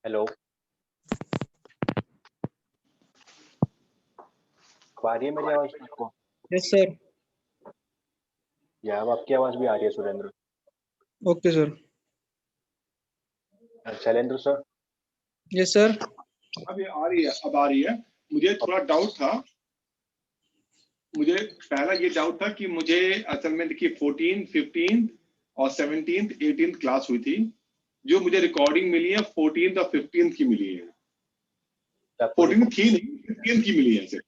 Hello. अब आ रही है मेरी आवाज आपको? Yes sir. या अब आपकी आवाज भी आ रही है Surendra? Okay sir. Shailendra sir? Yes sir. अब ये आ रही है, अब आ रही है। मुझे थोड़ा डाउट था, मुझे पहला ये डाउट था कि मुझे असल में देखिए 14, 15 और 17, 18 क्लास हुई थी। जो मुझे रिकॉर्डिंग मिली है 14 और 15 की मिली है। 14 थी नहीं, 15 की मिली है सिर्फ,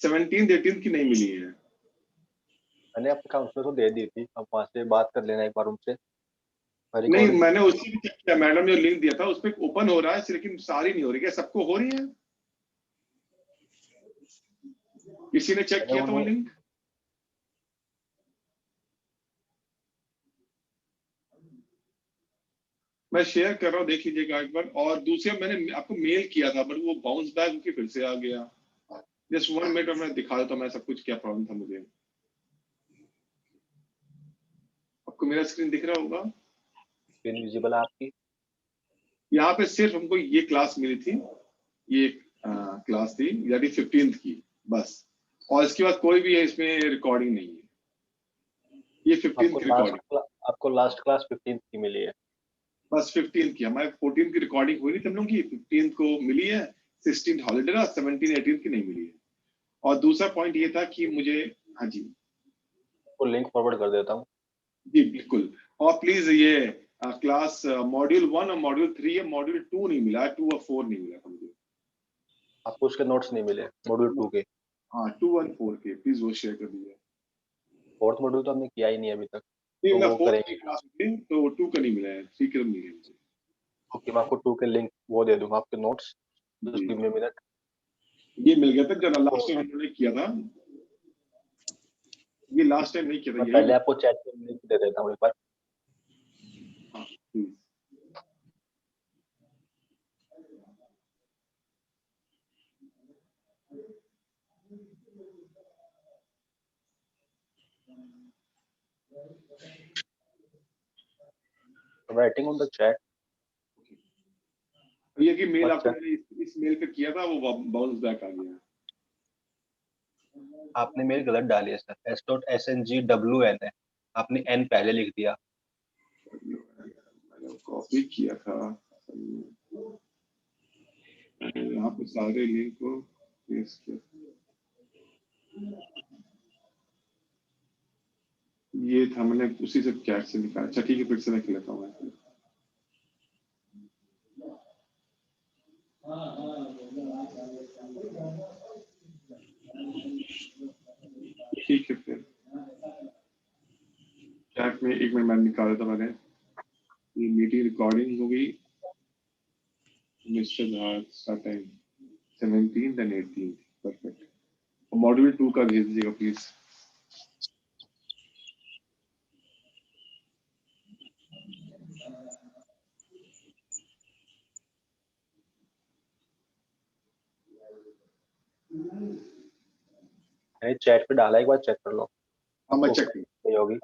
17, 18 की नहीं मिली है। मैंने अपने काउंसलर को दे दी थी, अब वहां से बात कर लेना एक बार उनसे। नहीं, मैंने उसकी भी चेक किया, मैडम ने लिंक दिया था उस पर ओपन हो रहा है लेकिन सारी नहीं हो रही। क्या सबको हो रही है? किसी ने चेक किया था वो लिंक? मैं शेयर कर रहा हूँ, देख लीजिएगा एक बार। और दूसरा मैंने आपको मेल किया था बट वो बाउंस बैक होकर फिर से आ गया। जस्ट 1 मिनट और मैं दिखा देता हूँ मैं सब कुछ क्या प्रॉब्लम था मुझे। आपको मेरा स्क्रीन दिख रहा होगा? स्क्रीन विजिबल है आपकी? यहाँ पे सिर्फ हमको ये क्लास मिली थी, ये क्लास थी यानी 15th की बस। और इसके बाद कोई भी है इसमें रिकॉर्डिंग नहीं है। ये 15th की रिकॉर्डिंग आपको लास्ट क्लास 15th की मिली है? बस 15th की। हमारे 14th की रिकॉर्डिंग हुई नहीं, तुम लोग की 15th को मिली है। 16th हॉलीडे था, 17, 18 की नहीं मिली है। और दूसरा पॉइंट ये था कि मुझे, हाँ जी, आपको लिंक फॉरवर्ड कर देता हूँ। जी बिल्कुल। और प्लीज ये क्लास मॉड्यूल 1 और मॉड्यूल 3 है, मॉड्यूल 2 नहीं मिला, 2 और 4 नहीं मिला था मुझे। आपको उसके नोट्स नहीं मिले मॉड्यूल 2 के? हाँ, 2 और 4 के प्लीज वो शेयर कर दीजिए। फोर्थ मॉड्यूल तो हमने किया ही नहीं अभी तक, नहीं तो मिला, वो 4 करेंगे। की क्लास होती तो 2 का नहीं मिला है, 3 का मिल गया मुझे। ओके, मैं आपको 2 के लिंक वो दे दूंगा, आपके notes. Just give me a minute. ये मिल गया था जब लास्ट टाइम हमने किया था, ये लास्ट टाइम नहीं किया था मैं यही। पहले आपको चैट में लिंक दे देता हूँ एक बार। हाँ please. Writing on the chat. ये कि मेल आपको मैंने इस मेल पे किया था, वो बाउंस बैक आ गया। आपने मेल गलत डाली है सर, S.SNGWN है, आपने N पहले लिख दिया। मैंने कॉपी किया था, यहाँ पे सारे लिंक को पेस्ट किया। ये था, मैंने उसी से चैट से निकाला। अच्छा ठीक है, फिर से लिख लेता हूँ मैं। ठीक है, फिर चैट में एक मिनट मैंने निकाला था मैंने। ये मीटिंग रिकॉर्डिंग हो गई, mister Dhar time 17 and 18, perfect. Module 2 का भेज दीजिएगा प्लीज। मैंने चैट पे डाला, एक बार चेक कर लो। हाँ मैं चेक नहीं होगी।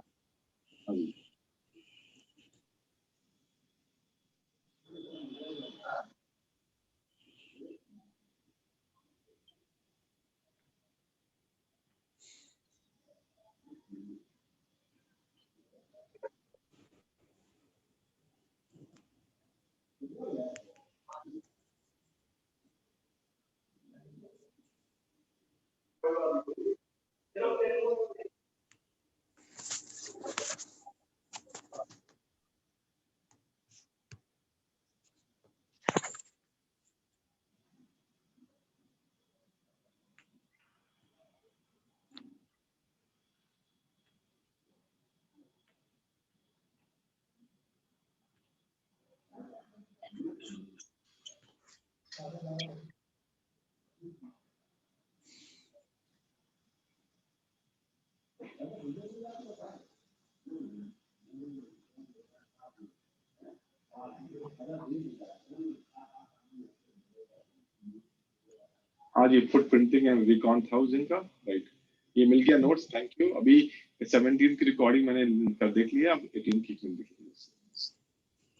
हाँ जी, फुट प्रिंटिंग एंड रिकॉन था उस दिन का, राइट। ये मिल गया नोट्स, थैंक यू। अभी 17 की रिकॉर्डिंग मैंने कर देख लिया, अब 18 की देख लिया।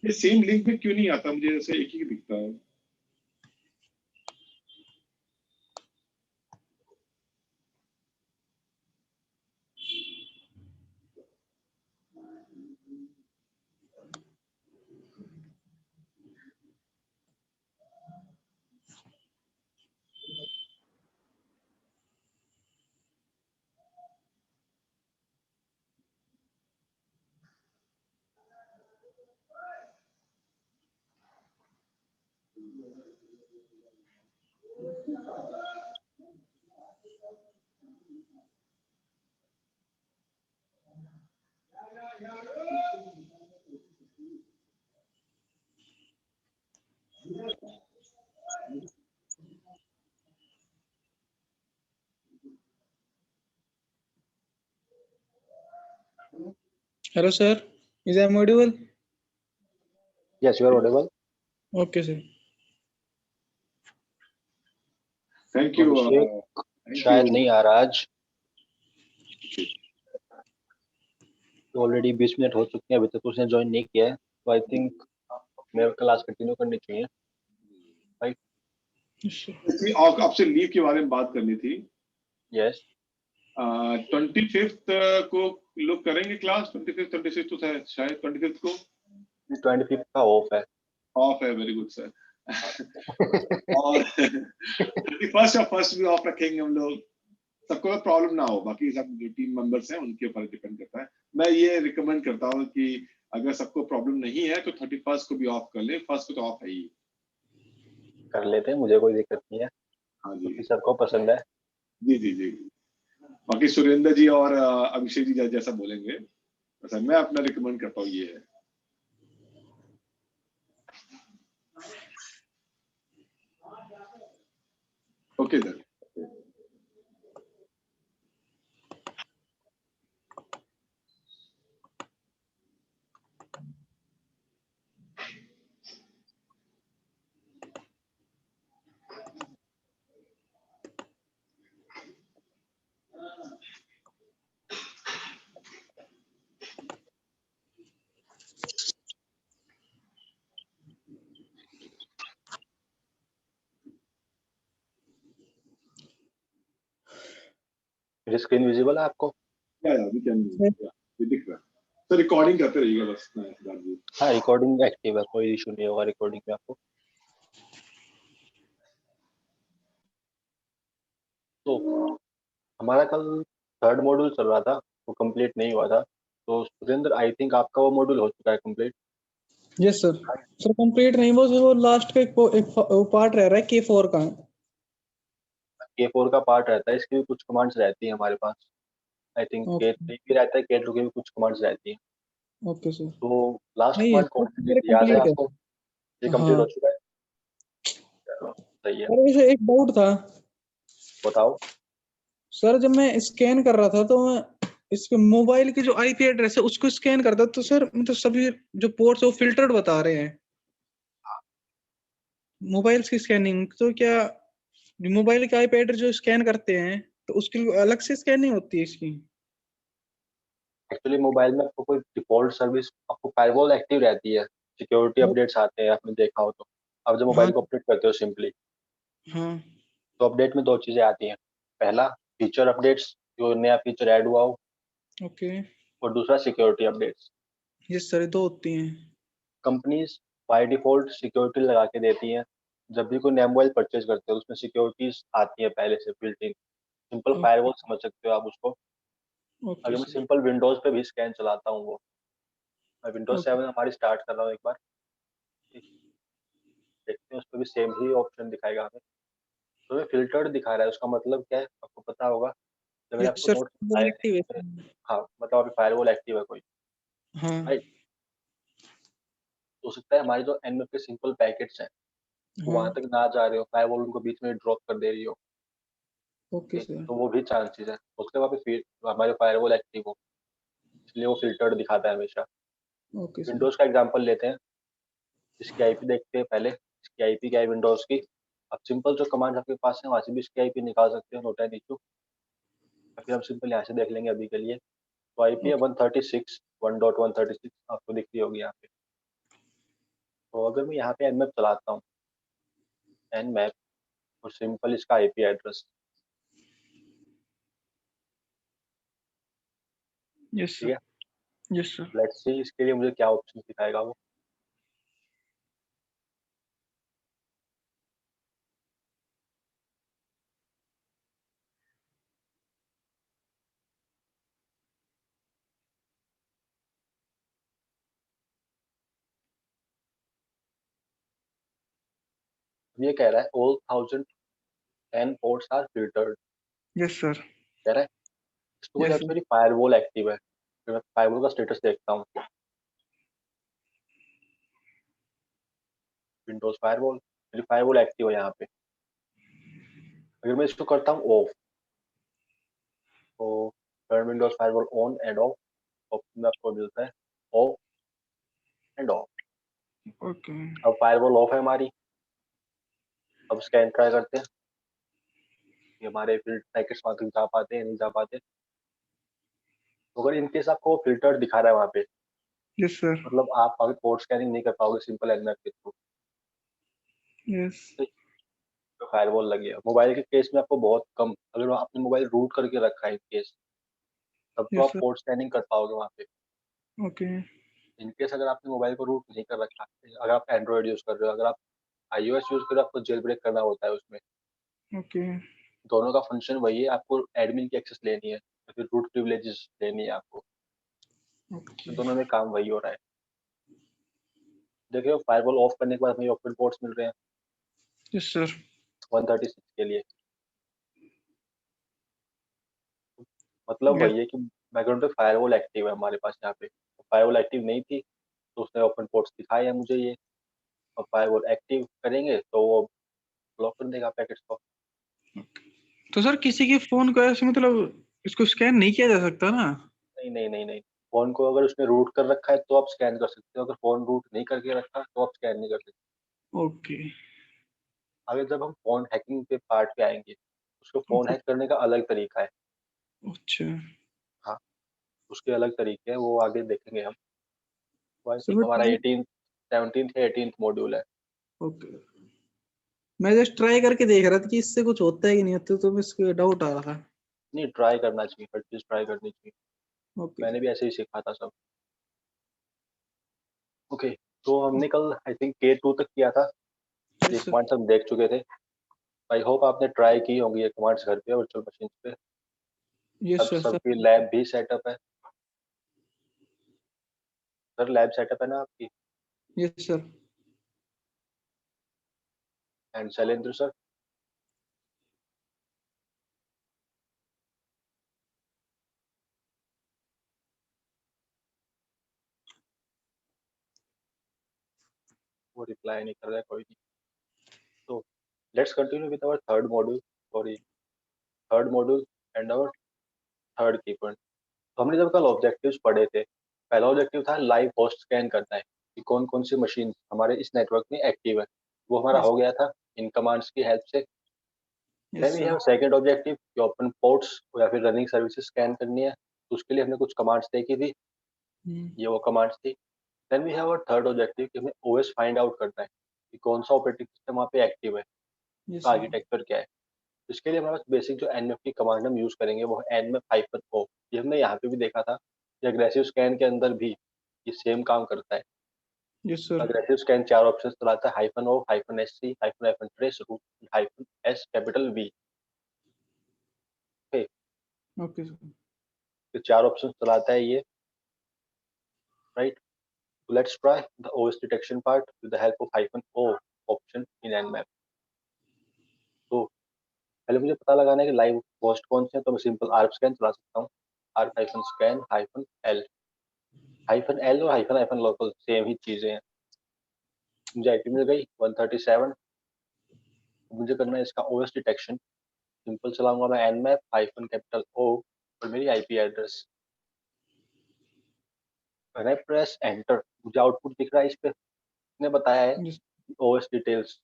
ये सेम लिंक में क्यों नहीं आता, मुझे ऐसे एक ही दिखता है। Hello, sir. Is I audible? Yes, you are audible. Okay, sir. Thank you. Abhishek शायद नहीं आ रहा आज, ऑलरेडी 20 मिनट हो चुके हैं, अभी तक उसने ज्वाइन नहीं किया है, तो आई थिंक मेरे क्लास कंटिन्यू करनी चाहिए। आपसे लीव के बारे में बात करनी थी। यस, 25th को लोग करेंगे क्लास, 25th 26th तो शायद 25th को 25 का ऑफ है। Very good sir. और 31st और 1st भी ऑफ रखेंगे हम लोग, सबको प्रॉब्लम ना हो। बाकी सब जो टीम मेंबर्स हैं उनके ऊपर डिपेंड करता है। मैं ये रिकमेंड करता हूँ कि अगर सबको प्रॉब्लम नहीं है तो 31st को भी ऑफ कर ले, 1st को तो ऑफ है ही। कर लेते हैं, मुझे कोई दिक्कत नहीं है। हाँ जी, सबको पसंद है। जी जी जी। बाकी सुरेंद्र जी और अभिषेक जी जैसा बोलेंगे वैसा मैं अपना रिकमेंड करता हूँ, ये है। Okay sir. मेरी स्क्रीन विजिबल है आपको? we can, ये दिख रहा है सर। रिकॉर्डिंग करते रहिएगा बस। हाँ, रिकॉर्डिंग एक्टिव है, कोई इशू नहीं होगा रिकॉर्डिंग में आपको। तो हमारा कल 3rd मॉड्यूल चल रहा था, वो कंप्लीट नहीं हुआ था, तो सुरेंद्र आई थिंक आपका वो मॉड्यूल हो चुका है complete. Yes sir. Sir complete नहीं, वो लास्ट का एक पार्ट रह रहा है K4 का। K4 का पार्ट रहता है, इसकी भी कुछ कमांड्स रहती हैं हमारे पास। आई थिंक K3 भी रहता है, K2 की भी कुछ कमांड्स रहती हैं। Okay sir. तो लास्ट नहीं, कमांड कौन सी थी, मेरे याद है कंप्लीट है। आपको? ये कंप्लीट हाँ हो चुका है, चलो सही है। सर, वैसे एक डाउट था बताओ। सर। जब मैं स्कैन कर रहा था तो मैं इसके मोबाइल की जो आईपी एड्रेस है उसको स्कैन करता, तो सर मतलब सभी जो पोर्ट्स है वो फिल्टर्ड बता रहे हैं मोबाइल की स्कैनिंग। तो क्या मोबाइल के आईपी एड्रेस जो स्कैन करते हैं तो उसकी अलग से स्कैनिंग होती है इसकी? एक्चुअली मोबाइल में आपको कोई डिफॉल्ट सर्विस, आपको फायरवॉल एक्टिव रहती है, सिक्योरिटी अपडेट्स आते हैं, आपने देखा हो तो। आप जब मोबाइल हाँ को अपडेट करते हो सिंपली, हाँ। तो अपडेट में 2 चीजें आती हैं। पहला फीचर अपडेट्स, जो नया फीचर ऐड हुआ हो, ओके। और दूसरा सिक्योरिटी अपडेट्स। ये सर दो होती हैं। कंपनीज बाय डिफॉल्ट सिक्योरिटी लगा के देती हैं। जब भी कोई नया मोबाइल परचेज करते हो उसमें सिक्योरिटीज आती है पहले से built in. Simple okay firewall समझ सकते हो आप उसको। ओके अगर मैं सर। सिंपल विंडोज पे भी स्कैन चलाता हूँ, वो मैं विंडोज ओके 7 हमारी स्टार्ट कर रहा हूँ एक बार, देखते हैं उस पर भी सेम ही ऑप्शन दिखाएगा हमें। तो ये फिल्टर्ड दिखा रहा है, उसका मतलब क्या है आपको पता होगा, जब मैंने ये आपको सर नोट वो बताए थे। एक्टिवेशन। हाँ, मतलब अभी फायरवॉल एक्टिव है कोई, हाँ राइट। हो सकता है हमारे जो एन के सिंपल पैकेट्स हैं वो हाँ। वहां तक ना जा रहे हो, फायरवॉल उनको बीच में ड्रॉप कर दे रही हो। Okay sir. तो वो भी चांसेस है उसके बाद फिर हमारे फायरवॉल एक्टिव हो, इसलिए वो फिल्टर्ड दिखाता है हमेशा। Okay sir. विंडोज का एग्जांपल लेते हैं, इसकी आईपी देखते हैं पहले। इसकी आईपी क्या है विंडोज की? अब सिंपल जो कमांड आपके पास है वहां से भी इसकी आईपी निकाल सकते हो, नोट एन इशू। फिर हम सिंपल यहाँ से देख लेंगे अभी के लिए। तो आईपी है ओके 136 1.136, आपको दिख रही होगी यहाँ पे। तो अगर मैं यहाँ पे nmap चलाता हूँ, nmap और सिंपल इसका आईपी एड्रेस, यस ठीक है। Sir, yes sir. Let's see इसके लिए मुझे क्या ऑप्शन दिखाएगा वो। ये कह रहा है all 1010 ports are filtered, yes sir, कह रहा है। इसको यस जब सर। मेरी फायरवॉल एक्टिव है, फिर मैं फायरवॉल का स्टेटस देखता हूँ, विंडोज फायरवॉल, मेरी फायरवॉल एक्टिव है यहाँ पे। अगर मैं इसको करता हूँ ऑफ, तो turn Windows firewall on end of option में आपको मिलता है ऑफ एंड ऑफ। ओके, अब फायरवॉल ऑफ है हमारी। अब स्कैन ट्राई करते हैं कि हमारे फिल्टर पैकेट्स वहाँ तक जा पाते हैं नहीं जा पाते। तो अगर इनकेस आपको फिल्टर दिखा रहा है वहाँ पे, यस सर, मतलब आप अभी पोर्ट स्कैनिंग नहीं कर पाओगे सिंपल nmap के थ्रू, यस, तो फायरवॉल लगी है। मोबाइल के केस में आपको बहुत कम, अगर आपने मोबाइल रूट करके रखा है इन केस, तब तो यस आप सर। पोर्ट स्कैनिंग कर पाओगे वहाँ पे। ओके, इनकेस अगर आपने मोबाइल को रूट नहीं कर रखा, अगर आप एंड्रॉइड यूज कर रहे हो, अगर आप iOS यूज कर रहे हो, आपको जेल ब्रेक करना होता है उसमें। ओके, दोनों का फंक्शन वही है, आपको एडमिन की एक्सेस लेनी है या फिर रूट प्रिविलेजेस लेनी है आपको, तो ओके। दोनों में काम वही हो रहा है। देखिए फायरवॉल ऑफ करने के बाद हमें ओपन पोर्ट्स मिल रहे हैं यस सर, 136 के लिए। मतलब यस, वही है कि बैकग्राउंड पे फायरवॉल एक्टिव है हमारे पास यहाँ पे। फायरवॉल एक्टिव नहीं थी तो उसने ओपन पोर्ट्स दिखाए हैं मुझे ये, और फायरवॉल एक्टिव करेंगे तो वो ब्लॉक कर देगा पैकेट्स को। तो सर किसी के फोन को ऐसे मतलब इसको स्कैन नहीं किया जा सकता ना? नहीं नहीं नहीं नहीं, फोन को अगर उसने रूट कर रखा है तो आप स्कैन कर सकते हो, अगर फोन रूट नहीं करके रखा तो आप स्कैन नहीं कर सकते। ओके, आगे जब हम फोन हैकिंग के पार्ट पे आएंगे, उसको फोन ओके, हैक करने का अलग तरीका है। अच्छा। हाँ, उसके अलग तरीके हैं, वो आगे देखेंगे हम। आई सर थिंक मैं हमारा ट्राई 18 17th या 18th मॉड्यूल है। ओके, मैं जस्ट ट्राई करके देख रहा था कि इससे कुछ होता है कि नहीं होता, तो मैं इसके डाउट आ रहा था। नहीं, ट्राई करना चाहिए, हर चीज ट्राई करनी चाहिए। ओके मैंने भी ऐसे ही सीखा था सब। ओके, तो हमने कल आई थिंक K2 तक किया था। ये यस सर, कमांड्स हम देख चुके थे। आई होप आपने ट्राई की होंगी ये कमांड्स घर पे वर्चुअल मशीन पे। यस अब सर, सबकी सर, लैब भी सेटअप है। सर लैब सेटअप है ना आपकी? Yes sir. And Shailendra sir? वो रिप्लाई नहीं कर रहा है, कोई नहीं। तो let's continue with our third module, sorry third module and our third key point. तो हमने जब कल ऑब्जेक्टिव्स पढ़े थे, पहला ऑब्जेक्टिव था लाइव होस्ट स्कैन करना है कि कौन कौन सी मशीन हमारे इस नेटवर्क में एक्टिव है। वो हमारा यस, हो गया था इन कमांड्स की हेल्प से। Then yes we sir. Have second objective कि ओपन पोर्ट्स या फिर रनिंग सर्विसेज स्कैन करनी है, तो उसके लिए हमने कुछ कमांड्स देखी थी, ये वो कमांड्स थी। Then we have a third objective कि हमें ओएस फाइंड आउट करना है कि कौन सा ऑपरेटिंग सिस्टम वहाँ पे एक्टिव है, यस उसका सर, आर्किटेक्चर क्या है। इसके लिए हमारे पास बेसिक जो nmap की कमांड हम यूज करेंगे वो है nmap-o। ये हमने यहाँ पे भी देखा था कि अग्रेसिव स्कैन के अंदर भी ये सेम काम करता है। Yes sir. Aggressive scan 4 options चलाता है, -o, -sc, -trace, root, -s, capital V। Okay, okay sir, तो 4 ऑप्शंस चलाता है ये, right. So let's try the OS detection part with the help of -o option in nmap। तो पहले मुझे पता लगाना है कि लाइव होस्ट कौन से हैं, तो मैं सिंपल arp scan चला सकता हूँ। arp-scan-l, -l और -l लोकल सेम ही चीजें हैं। मुझे आईपी मिल गई 137। मुझे करना है इसका ओएस डिटेक्शन। सिंपल चलाऊंगा मैं nmap -कैपिटल O और मेरी IP address. When I press enter, मुझे आउटपुट दिख रहा है इस पे। इसने बताया है यस, ओएस डिटेल्स,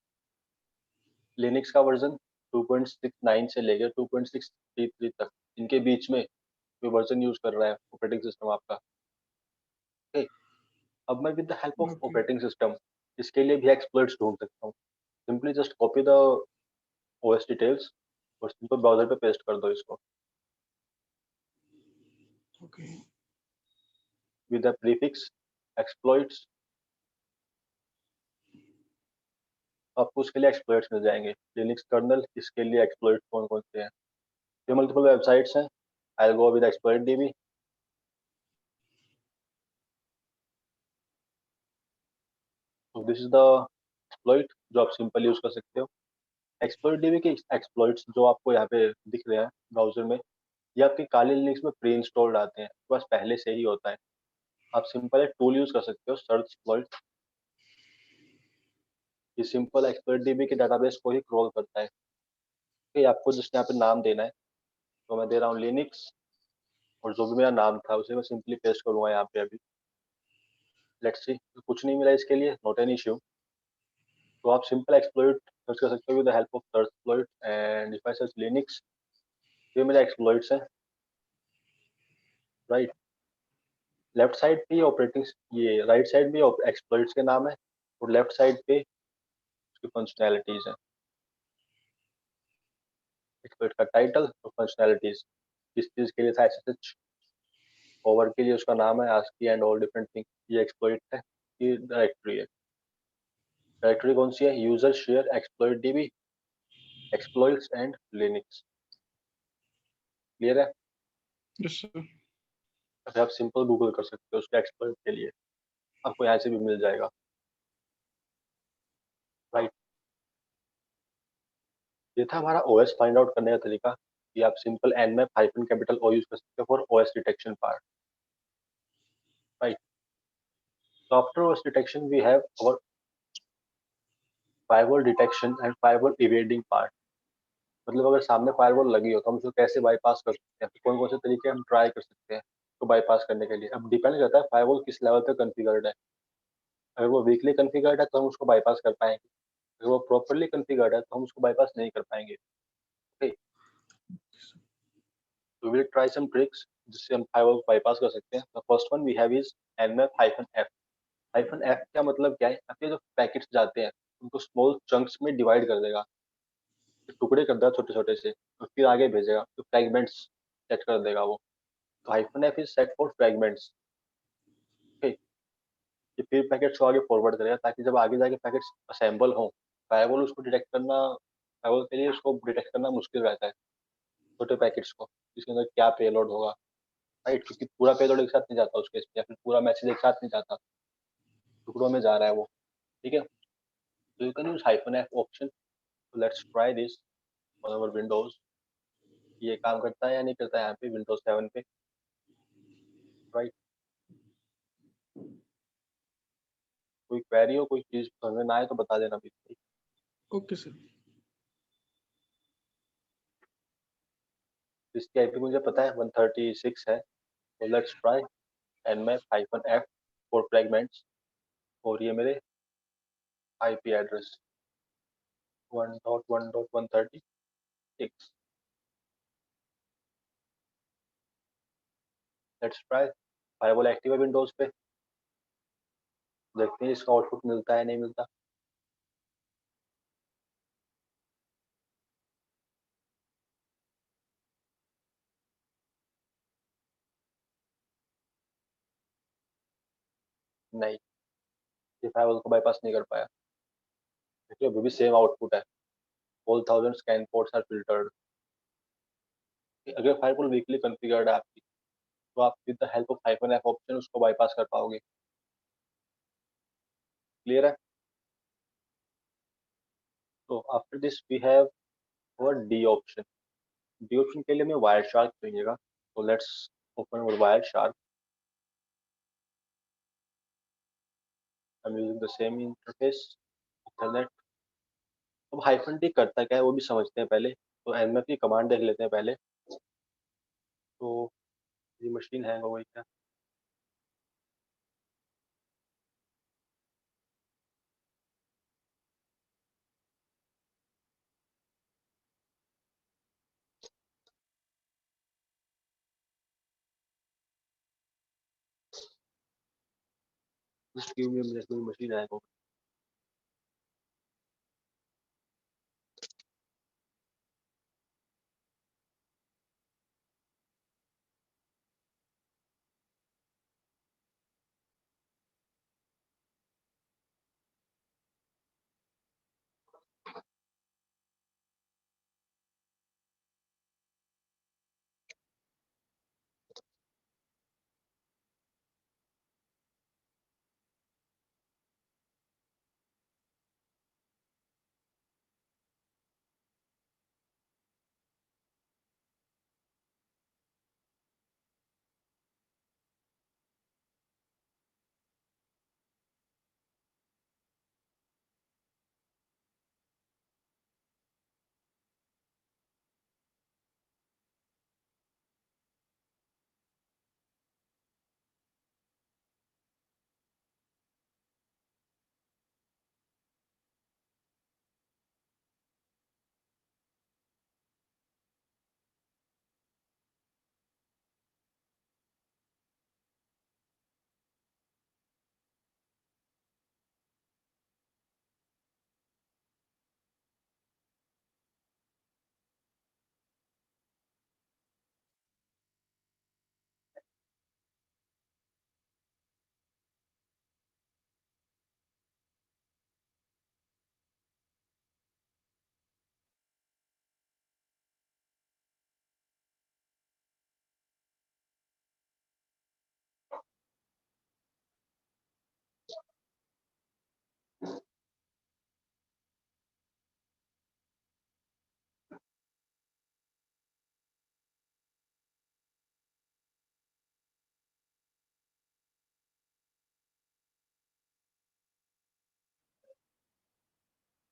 लिनक्स का वर्जन 2.69 से लेकर 2.633 तक, इनके बीच में कोई वर्जन यूज कर रहा है ऑपरेटिंग सिस्टम आपका। ओके, अब मैं with the help of okay, operating system इसके लिए भी एक्सप्लॉइट्स ढूंढ सकता हूँ। Simply just copy the OS details और सिंपल ब्राउजर पे पेस्ट कर दो इसको okay with the prefix exploits. आपको उसके लिए एक्सप्लॉइट्स मिल जाएंगे। लिनक्स कर्नल, इसके लिए एक्सप्लॉइट्स कौन कौन से हैं? ये मल्टीपल वेबसाइट्स हैं। I will go with exploit dB. तो दिस इज द एक्सप्लॉइट जो आप सिंपल यूज कर सकते हो। एक्सप्लॉइट डीबी के एक्सप्लॉइट्स जो आपको यहाँ पे दिख रहे हैं ब्राउजर में, ये आपके काली लिनक्स में प्री इंस्टॉल्ड आते हैं, बस पहले से ही होता है। आप सिंपल एक टूल यूज कर सकते हो, सर्च एक्सप्लॉइट। ये सिंपल एक्सप्लॉइट डीबी के डाटाबेस को ही क्रॉल करता है। ठीक है, आपको जिसने यहाँ पे नाम देना है, तो मैं दे रहा हूँ लिनक्स, और जो भी मेरा नाम था उसे मैं सिंपली पेस्ट करूंगा यहाँ पे अभी। लेट्स सी, कुछ नहीं मिला इसके लिए, नॉट एन इश्यू। तो आप सिंपल एक्सप्लॉइट सर्च कर सकते हो with the help of search exploit. And if I search Linux, ये मेरे एक्सप्लॉइट्स हैं, राइट। लेफ्ट साइड पे ऑपरेटिंग, ये राइट साइड में एक्सप्लॉइट्स के नाम है, और लेफ्ट साइड पे उसकी फंक्शनैलिटीज है। एक्सप्लॉइट का टाइटल और फंक्शनैलिटीज, किस चीज के लिए था, एसएसएच ओवर के लिए उसका नाम है, ASCII and all different thing. ये एक्सप्लॉइट है, ये डायरेक्टरी है। डायरेक्टरी कौन सी है? User share exploit DB exploits and Linux. Clear है? यस सर अभी आप सिंपल गूगल कर सकते हो उसके एक्सप्लॉइट के लिए, आपको यहाँ से भी मिल जाएगा, राइट। ये था हमारा ओएस फाइंड आउट करने का तरीका, कि आप सिंपल nmap हाइफन कैपिटल ओ यूज कर सकते हो for OS detection part, right. So after OS detection, we have our firewall detection and firewall evading part. मतलब अगर सामने फायरवॉल लगी हो तो हम उसको कैसे बाईपास कर सकते हैं, तो कौन कौन से तरीके हम ट्राई कर सकते हैं उसको बाईपास करने के लिए। अब डिपेंड करता है फायरवॉल किस लेवल पे कॉन्फ़िगर्ड है। अगर वो वीकली कॉन्फ़िगर्ड है तो हम उसको बाईपास कर पाएंगे, अगर वो प्रॉपरली कॉन्फ़िगर्ड है तो हम उसको बाईपास नहीं कर पाएंगे। ओके, तो विल ट्राई सम ट्रिक्स जिससे हम फायरवॉल बाईपास कर सकते हैं। The first one we have is nmap-f। -f क्या मतलब क्या है? आपके जो पैकेट्स जाते हैं उनको स्मॉल चंक्स में डिवाइड कर देगा, टुकड़े कर देगा छोटे छोटे से, और फिर आगे भेजेगा, तो फ्रैगमेंट्स सेट कर देगा वो। तो -f is set for fragments. ठीक, ये फिर पैकेट्स को आगे फॉरवर्ड करेगा ताकि जब आगे जाके पैकेट्स असेंबल हो, फायरवॉल उसको डिटेक्ट करना, फायरवॉल के लिए उसको डिटेक्ट करना मुश्किल रहता है छोटे पैकेट्स को, इसके अंदर क्या पेलोड होगा, राइट। क्योंकि पूरा पेलोड एक साथ नहीं जाता उस केस में, या फिर पूरा मैसेज एक साथ नहीं जाता, टुकड़ों में जा रहा है वो। ठीक है, तो you can use -f option. Let's try this on our Windows. ये काम करता है या नहीं करता है यहाँ पे विंडोज 7 पे, राइट। कोई क्वेरी हो, कोई चीज समझ में ना आए तो बता देना प्लीज। ओके सर इसकी आईपी मुझे पता है 136 है, तो let's try nmap-f for fragments, और ये मेरे IP address 1.1.136। Let's try, firewall active है विंडोज पे, देखते हैं इसका आउटपुट मिलता है नहीं मिलता। नहीं, ये फायरवॉल को बाईपास नहीं कर पाया, देखिए अभी भी सेम आउटपुट है, all 1000 scan ports are filtered. अगर फायरवॉल वीकली कॉन्फ़िगर्ड है आपकी, तो आप with the help of -f option उसको बाईपास कर पाओगे। क्लियर है? तो after this we have our D option. D option के लिए हमें वायर शार्क चाहिएगा, तो let's open our Wireshark. I am using the same interface, Ethernet. अब हाइफन टी करता क्या है वो भी समझते हैं पहले, तो एनएमएफ की कमांड देख लेते हैं पहले। तो ये मशीन हैंग हो गई क्या? Just give me a minute, मेरी मशीन हैंग हो गई।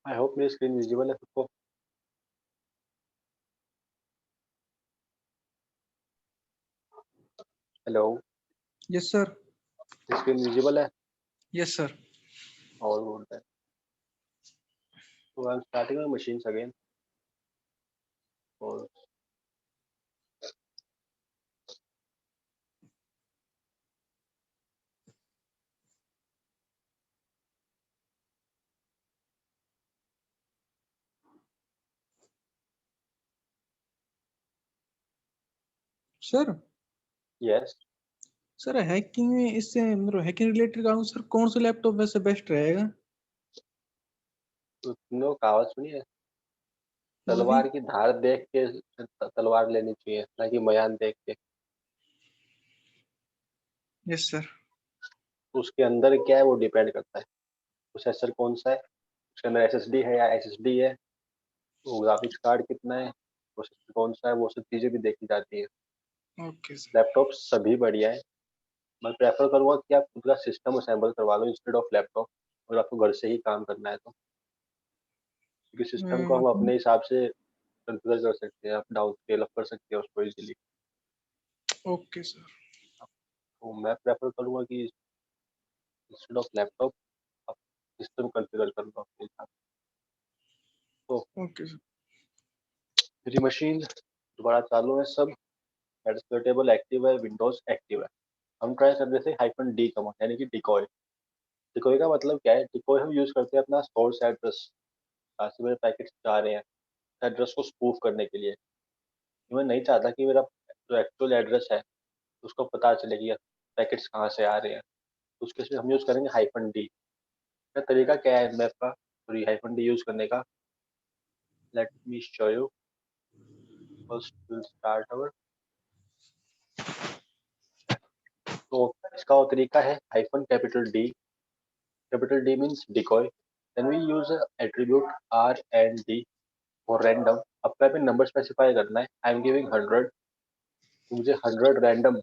आई होप मेरी स्क्रीन विजिबल है सबको। Hello, yes sir. Screen visible है? Yes sir. और गुड है। तो I am starting my machines again. और सर यस, सर हैकिंग में इससे मतलब हैकिंग रिलेटेड काम सर कौन सा लैपटॉप वैसे बेस्ट रहेगा? तो तुमने वो कहावत सुनी है, वाली। तलवार की धार देख के तलवार लेनी चाहिए, ना कि मयान देख के। Yes sir. उसके अंदर क्या है वो डिपेंड करता है, प्रोसेसर कौन सा है, उसके अंदर एसएसडी है या एसएसडी है, वो ग्राफिक्स कार्ड कितना है, प्रोसेसर कौन सा है, वो सब चीज़ें भी देखी जाती है। Okay sir. लैपटॉप सभी बढ़िया है। मैं प्रेफर करूँगा कि आप खुद का सिस्टम असेंबल करवा लो इंस्टेड ऑफ लैपटॉप, और आपको घर से ही काम करना है तो, क्योंकि सिस्टम को हम अपने हिसाब से कॉन्फ़िगर कर सकते हैं, अप डाउन स्केल अप कर सकते हैं उसको इजीली। Okay sir. तो मैं प्रेफर करूँगा कि इंस्टेड ऑफ लैपटॉप आप सिस्टम कॉन्फ़िगर कर लो अपने हिसाब से। तो ओके सर। मेरी मशीन दोबारा चालू है, सब एडस्पेटेबल एक्टिव है, विंडोज एक्टिव है। हम ट्राई कर रहे थे -d कमांड, यानी कि डिकॉय। डिकॉय का मतलब क्या है? डिकॉय हम यूज करते हैं अपना सोर्स एड्रेस, जहाँ से मेरे पैकेट्स जा रहे हैं, एड्रेस को स्पूफ करने के लिए। मैं नहीं चाहता कि मेरा जो एक्चुअल एड्रेस है उसको पता चले कि पैकेट्स कहाँ से आ रहे हैं, तो उसके लिए हम यूज करेंगे -d। का तरीका क्या है मैप का, सॉरी -d यूज करने का? Late me show you. First will start our. तो इसका वो तरीका है -D। Capital D means decoy. Then we use a attribute R and D for random. अब मैं भी नंबर स्पेसिफाई करना है। आई एम गिविंग 100, मुझे 100 रैंडम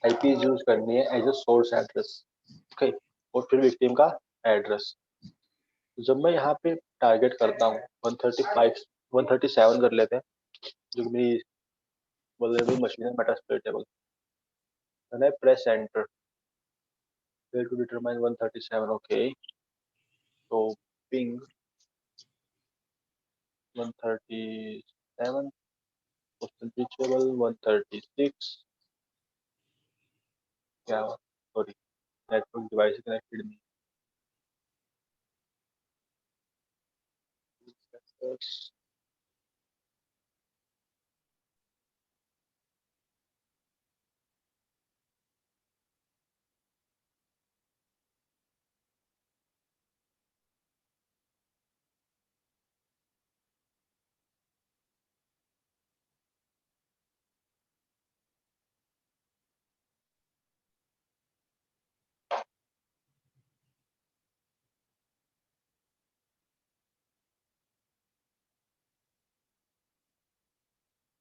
आईपीज यूज करनी है as a source address. Okay, और फिर विक्टिम का एड्रेस। जब मैं यहाँ पे टारगेट करता हूँ 135, 137 कर लेते हैं, जो मेरी वल्नरेबल मशीन है मेटास्प्लोइटेबल। When I press enter, where to determine 137, okay, so ping 137, postal reachable 136, क्या, सॉरी, नेटवर्क डिवाइस कनेक्टेड नहीं।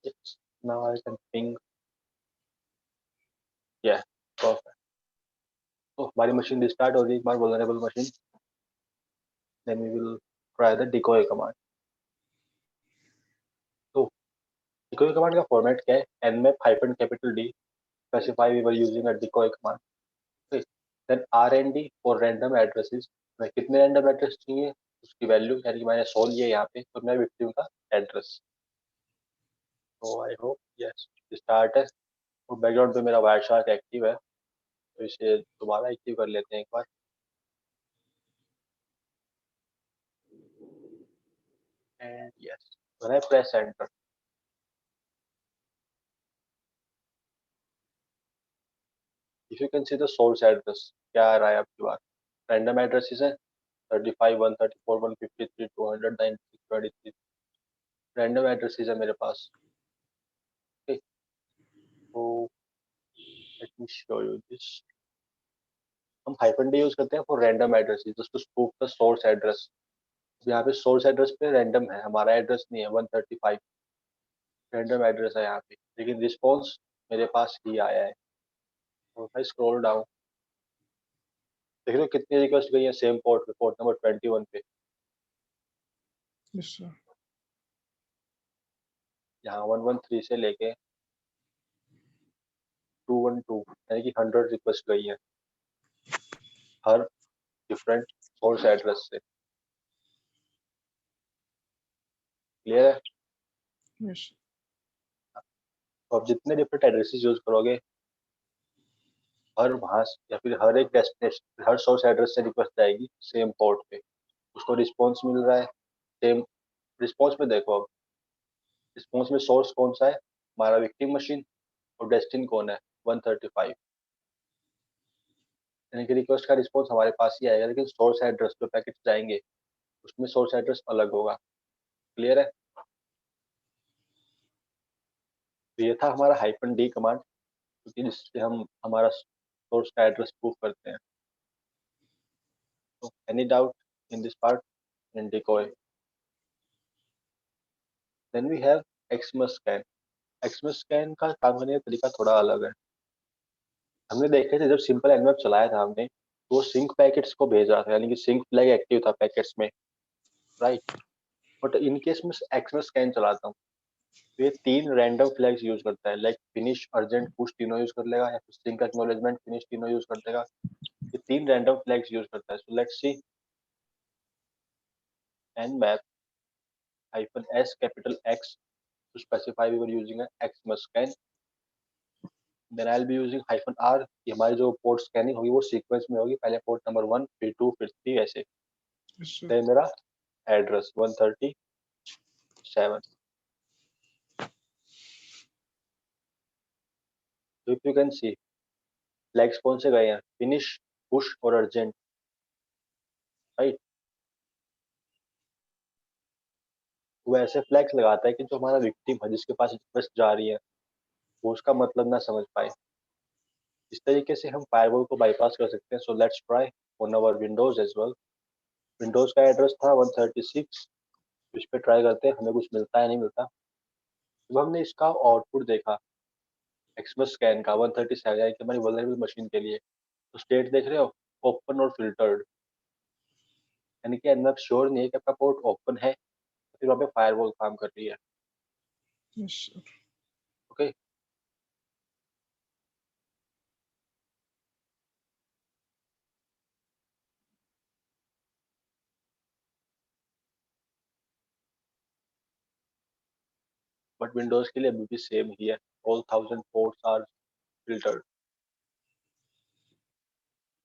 Yes, now I can ping, yeah, perfect। तो हमारी मशीन रिस्टार्ट हो गई, एक बार vulnerable machine. Then we will try the decoy command. तो decoy command का फॉर्मेट क्या है? nmap-d specify we were using a decoy command, okay, then rnd for random addresses। मैं कितने रैंडम एड्रेस चाहिए उसकी वैल्यू, यानी कि मैंने 100 लिया यहाँ पे, तो मैं विक्टिम का एड्रेस। तो आई होप यस स्टार्ट है, और बैकग्राउंड पे मेरा वायर शार्क एक्टिव है, तो इसे दोबारा एक्टिव कर लेते हैं एक बार। And yes, when I press enter, if you can see the source address, क्या आ रहा है आपकी बात? रैंडम एड्रेसेस है 35, 134, 153, 200, 96, 23 रैंडम एड्रेसेस है मेरे पास। ओके, तो let me show you this. हम -d यूज करते हैं for random addresses, just to spoof the source address. यहाँ पे सोर्स एड्रेस पे रैंडम है, हमारा एड्रेस नहीं है 135, रैंडम एड्रेस है यहाँ पे, लेकिन रिस्पॉन्स मेरे पास ही आया है। तो मैं स्क्रॉल डाउन, देख लो कितनी रिक्वेस्ट गई है सेम पोर्ट पे, पोर्ट नंबर 21 पे। Yes sir. यहाँ 113 से लेके 212 यानी कि 100 रिक्वेस्ट गई है हर डिफरेंट सोर्स एड्रेस से। क्लियर है? यस तो आप जितने डिफरेंट एड्रेसेस यूज करोगे हर वहाँ या फिर हर एक डेस्टिनेशन हर सोर्स एड्रेस से रिक्वेस्ट जाएगी सेम पोर्ट पे, उसको रिस्पॉन्स मिल रहा है सेम। रिस्पॉन्स में देखो, अब रिस्पॉन्स में सोर्स कौन सा है, हमारा विक्टिम मशीन, और डेस्टिन कौन है, 135। यानी कि रिक्वेस्ट का रिस्पॉन्स हमारे पास ही आएगा, लेकिन सोर्स एड्रेस पे पैकेट जाएंगे उसमें सोर्स एड्रेस अलग होगा। क्लियर है? तो ये था हमारा -d कमांड, क्योंकि जिससे हम हमारा सोर्स का एड्रेस प्रूफ करते हैं। तो any doubt in this part in decoy? Then we have Xmas scan. Xmas scan का काम करने का तरीका थोड़ा अलग है। हमने देखे थे जब सिंपल एनवेप चलाया था हमने, तो वो सिंक पैकेट्स को भेज रहा था, यानी कि सिंक फ्लैग एक्टिव था पैकेट्स में, राइट। बट इन केस में एक्समस स्कैन चलाता हूँ तो ये 3 रैंडम फ्लैग्स यूज करता है, लाइक फिनिश, अर्जेंट, पुश तीनों यूज कर लेगा, या फिर सिंक एक्नॉलेजमेंट, फिनिश तीनों यूज कर देगा। ये 3 रैंडम फ्लैग्स यूज करता है। So let's see nmap -s capital X to specify we were using an xmas scan. Then I'll be using -r, कि हमारी जो पोर्ट स्कैनिंग होगी वो सीक्वेंस में होगी, पहले पोर्ट नंबर 1, फिर 2, फिर 3, ऐसे। Yes sir. फिर मेरा एड्रेस 137। तो if you can C flags कौन से गए हैं, फिनिश, पुश और अर्जेंट, राइट। वो ऐसे फ्लैग्स लगाता है कि जो हमारा विक्टिम है जिसके पास रिक्वेस्ट जा रही है वो उसका मतलब ना समझ पाए। इस तरीके से हम फायरवॉल को बाईपास कर सकते हैं। So let's try on our Windows as well. Windows का एड्रेस था 136, इस पे ट्राई करते हैं हमें कुछ मिलता है नहीं मिलता। जब हमने इसका आउटपुट देखा एक्समस स्कैन का 137 यानी कि हमारी वल्नरेबल मशीन के लिए, तो स्टेट देख रहे हो, ओपन और फिल्टर्ड, यानी कि एनवेप श्योर नहीं है कि आपका पोर्ट ओपन है, फिर वहाँ पे फायरवॉल काम कर रही है। Yes sir. Okay, but Windows के लिए अभी भी सेम ही है, all 1000 ports are filtered.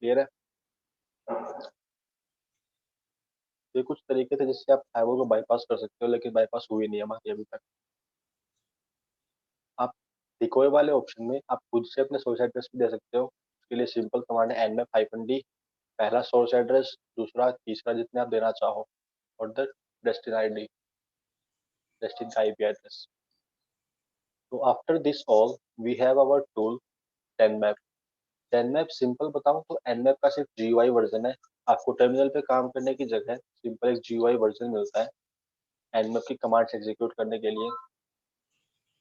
Clear है? ये कुछ तरीके थे जिससे आप फायरवॉल को बाईपास कर सकते हो, लेकिन बाईपास हुई नहीं है हमारी अभी तक। आप डिकोय वाले ऑप्शन में आप खुद से अपने सोर्स एड्रेस भी दे सकते हो। उसके लिए सिंपल कमांड है nmap-d, पहला सोर्स एड्रेस, दूसरा, तीसरा जितने आप देना चाहो, और द डेस्टिन आईडी, डेस्टिन का आईपी एड्रेस। तो after this all we have our tool nmap। nmap simple बताऊं तो nmap का सिर्फ GUI वर्जन है। आपको टर्मिनल पे काम करने की जगह सिंपल एक GUI वर्जन मिलता है nmap की कमांड्स एग्जीक्यूट करने के लिए।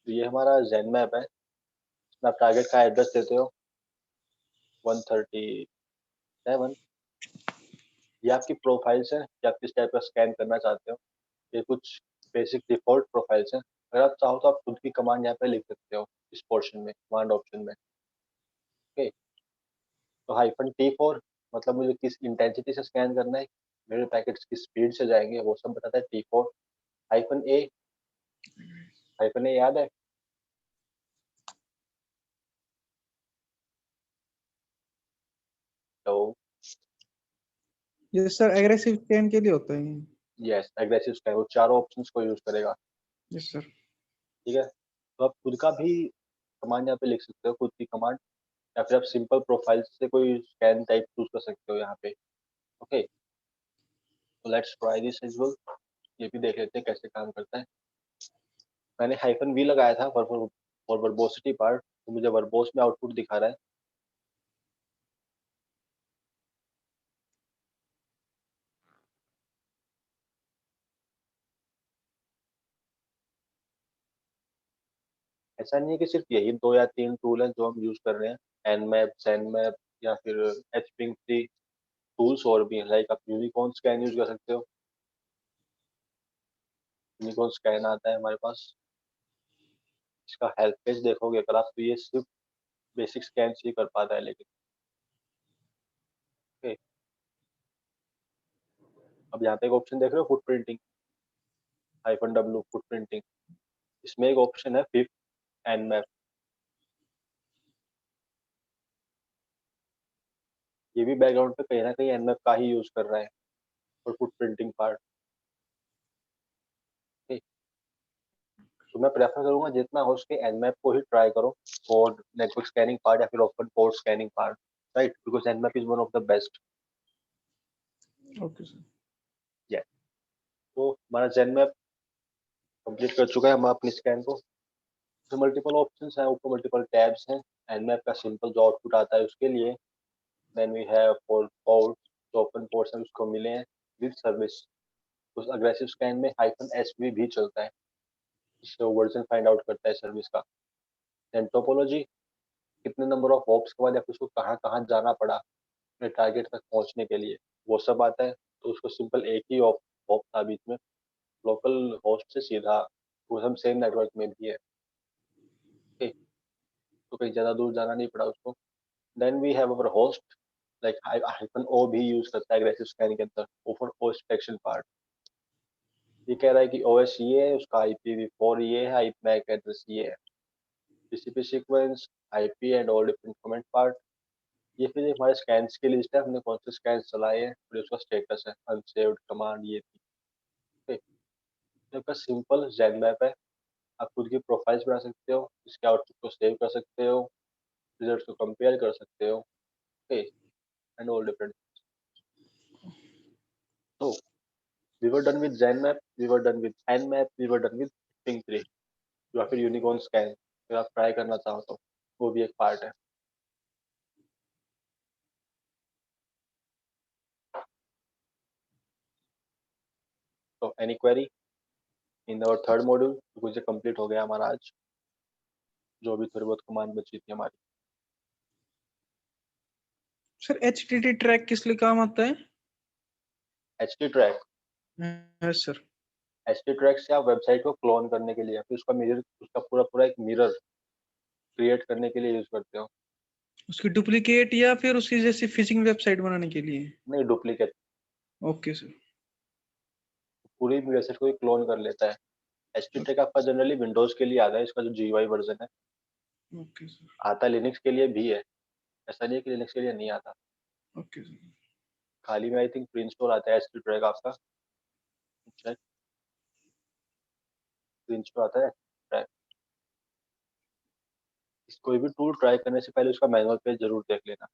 तो ये हमारा zenmap है, इसमें आप टारगेट का एड्रेस देते हो 137। ये आपकी प्रोफाइल्स हैं कि आप किस टाइप का स्कैन करना चाहते हो। ये कुछ बेसिक डिफॉल्ट प्रोफाइल्स हैं। अगर आप चाहो तो आप खुद की कमांड यहाँ पे लिख सकते हो इस पोर्शन में, कमांड ऑप्शन में। ओके, तो -T4 मतलब मुझे किस इंटेंसिटी से स्कैन करना है, मेरे पैकेट्स किस स्पीड से जाएंगे वो सब बताता है T4। -A, -A याद है? तो यस सर, एग्रेसिव स्कैन के लिए होता है ये। यस, एग्रेसिव स्कैन, वो चारों ऑप्शंस को यूज करेगा। Yes sir. ठीक है, तो आप खुद का भी कमांड यहाँ पे लिख सकते हो, खुद की कमांड, या फिर आप सिंपल प्रोफाइल से कोई स्कैन टाइप चूज कर सकते हो यहाँ पे। ओके, तो let's try this as well. ये भी देख लेते हैं कैसे काम करता है। मैंने -V लगाया था फॉर वर्बोसिटी पार्ट, तो मुझे वर्बोस में आउटपुट दिखा रहा है। ऐसा नहीं है कि सिर्फ यही 2 या 3 टूल हैं जो हम यूज कर रहे हैं, nmap, zenmap या फिर hping3, टूल्स और भी हैं, लाइक आप यूनिकॉर्न स्कैन यूज कर सकते हो। यूनिकॉर्न स्कैन आता है हमारे पास। इसका हेल्प पेज देखोगे अगर आप तो ये सिर्फ बेसिक स्कैन ही कर पाता है, लेकिन ओके। अब यहाँ पे एक ऑप्शन देख रहे हो, foot printing -W foot printing. इसमें एक ऑप्शन है फिफ्थ एनमैप। ये भी बैकग्राउंड पे कहीं ना कहीं एनमैप का ही यूज कर रहा है और फुट प्रिंटिंग पार्ट। तो मैं प्रेफर करूंगा जितना हो सके एनमैप को ही ट्राई करो और नेटवर्क स्कैनिंग पार्ट या फिर open port scanning part, right, because Nmap is one of the best. Okay sir. तो हमारा जेनमैप कंप्लीट कर चुका है हम अपनी स्कैन को। तो मल्टीपल ऑप्शंस हैं, ऊपर मल्टीपल टैब्स हैं। एनमैप का सिंपल जो आउटपुट आता है उसके लिए then we have for port, जो ओपन पोर्ट्स हैं उसको मिले हैं विद सर्विस। उस अग्रेसिव स्कैन में -SV भी चलता है, इससे वो वर्जन फाइंड आउट करता है सर्विस का। देन टोपोलॉजी, कितने नंबर ऑफ हॉप्स के बाद या फिर उसको कहाँ कहाँ जाना पड़ा अपने टारगेट तक पहुंचने के लिए, वो सब आता है। तो उसको सिंपल एक ही हॉप था बीच में, लोकल होस्ट से सीधा, वो हम सेम नेटवर्क में भी है, ठीक। तो कहीं ज़्यादा दूर जाना नहीं पड़ा उसको। Then we have our host, like -O भी यूज करता है एग्रेसिव स्कैन के अंदर, ओपन होस्ट डिटेक्शन पार्ट। ये कह रहा है कि OS ये है, उसका IPv4 ये है, IP MAC एड्रेस ये है, TCP sequence, IP and all different comment part. ये फिर हमारे स्कैन्स की लिस्ट है, हमने कौन से स्कैन चलाए हैं, फिर उसका स्टेटस है, अनसेव्ड कमांड ये थी, ठीक। तो आपका सिंपल जेनमैप है। आप खुद की प्रोफाइल्स बना सकते हो, इसके आउटपुट को सेव कर सकते हो, रिजल्ट्स को कंपेयर कर सकते हो, ठीक, एंड ऑल डिफरेंट। तो we were done with Zenmap, we were done with Nmap, we were done with Ping3 या फिर यूनिकॉर्न स्कैन। अगर आप ट्राई करना चाहो तो वो भी एक पार्ट है। तो any query in our third module, कुछ कंप्लीट हो गया हमारा आज, जो भी थोड़ी बहुत कमांड बची थी हमारी। सर HTTP ट्रैक किस लिए काम आता है? HT track, yes sir. HT track से आप वेबसाइट को क्लोन करने के लिए, फिर उसका मिरर, उसका पूरा पूरा एक मिरर क्रिएट करने के लिए यूज करते हो। उसकी डुप्लीकेट या फिर उसकी जैसी फिशिंग वेबसाइट बनाने के लिए? नहीं, डुप्लीकेट, ओके सर। पूरी वेबसाइट को क्लोन कर लेता है। HT ट्रैक आपका जनरली विंडोज के लिए आता है, इसका जो GUI वर्जन है। Okay sir. आता लिनक्स के लिए भी है, ऐसा नहीं है कि लिनक्स के लिए नहीं आता। Okay sir. खाली में आई थिंक प्री इंस्टॉल आता है HT ट्रैक आपका, चेक, प्री इंस्टॉल आता है ट्रैक। कोई भी टूल ट्राई करने से पहले उसका मैनुअल पेज जरूर देख लेना।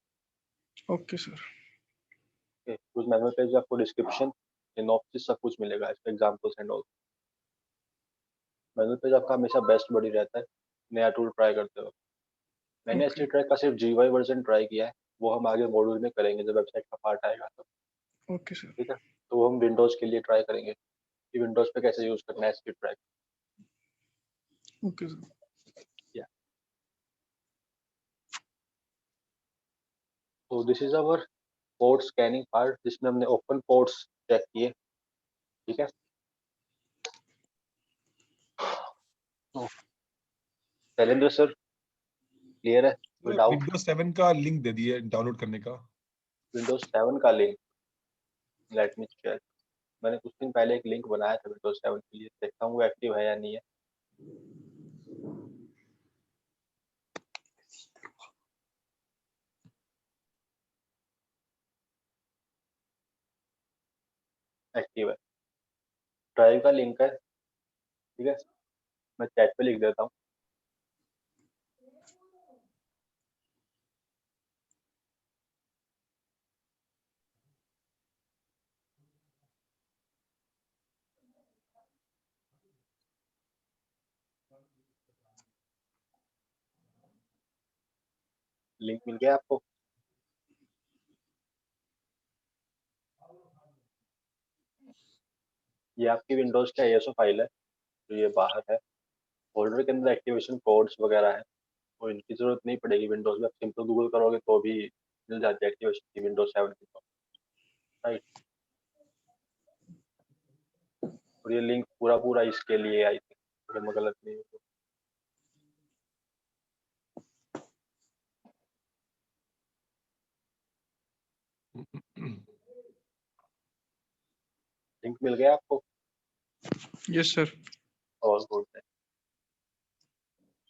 Okay sir. ओके, उस मैनुअल पेज में आपको डिस्क्रिप्शन, सिनॉप्सिस सब कुछ मिलेगा, इसका examples and all. Manual page आपका हमेशा बेस्ट बडी रहता है नया टूल ट्राई करते हो। मैंने ओके। HT ट्रैक का सिर्फ GUI वर्जन ट्राई किया है, वो हम आगे मॉड्यूल में करेंगे जब वेबसाइट का पार्ट आएगा तो, ओके सर। ठीक है। तो वो हम विंडोज के लिए ट्राई करेंगे कि विंडोज पे कैसे यूज करना है HT ट्रैक। Okay sir. तो this is our port scanning part, जिसमें हमने ओपन पोर्ट्स चेक किए, ठीक है। तो शैलेंद्र सर क्लियर है, कोई डाउट? विंडोज 7 का लिंक दे दिए डाउनलोड करने का। विंडोज 7 का लिंक, लेट मी चेक। मैंने कुछ दिन पहले एक लिंक बनाया था विंडोज 7 के लिए, देखता हूँ वो एक्टिव है या नहीं है। एक्टिव है, ड्राइव का लिंक है, ठीक है। मैं चैट पे लिख देता हूँ। लिंक मिल गया आपको? ये आपकी विंडोज का ISO फाइल है, तो ये बाहर है। फोल्डर के अंदर एक्टिवेशन कोड्स वगैरह है, तो इनकी जरूरत नहीं पड़ेगी विंडोज में। आप सिंपल गूगल करोगे तो भी मिल जाती है एक्टिवेशन की विंडोज 7 की, तो राइट। और ये लिंक पूरा पूरा इसके लिए आई थी, अगर मैं गलत नहीं हूँ तो। लिंक मिल गया आपको? Yes sir. और गुड है।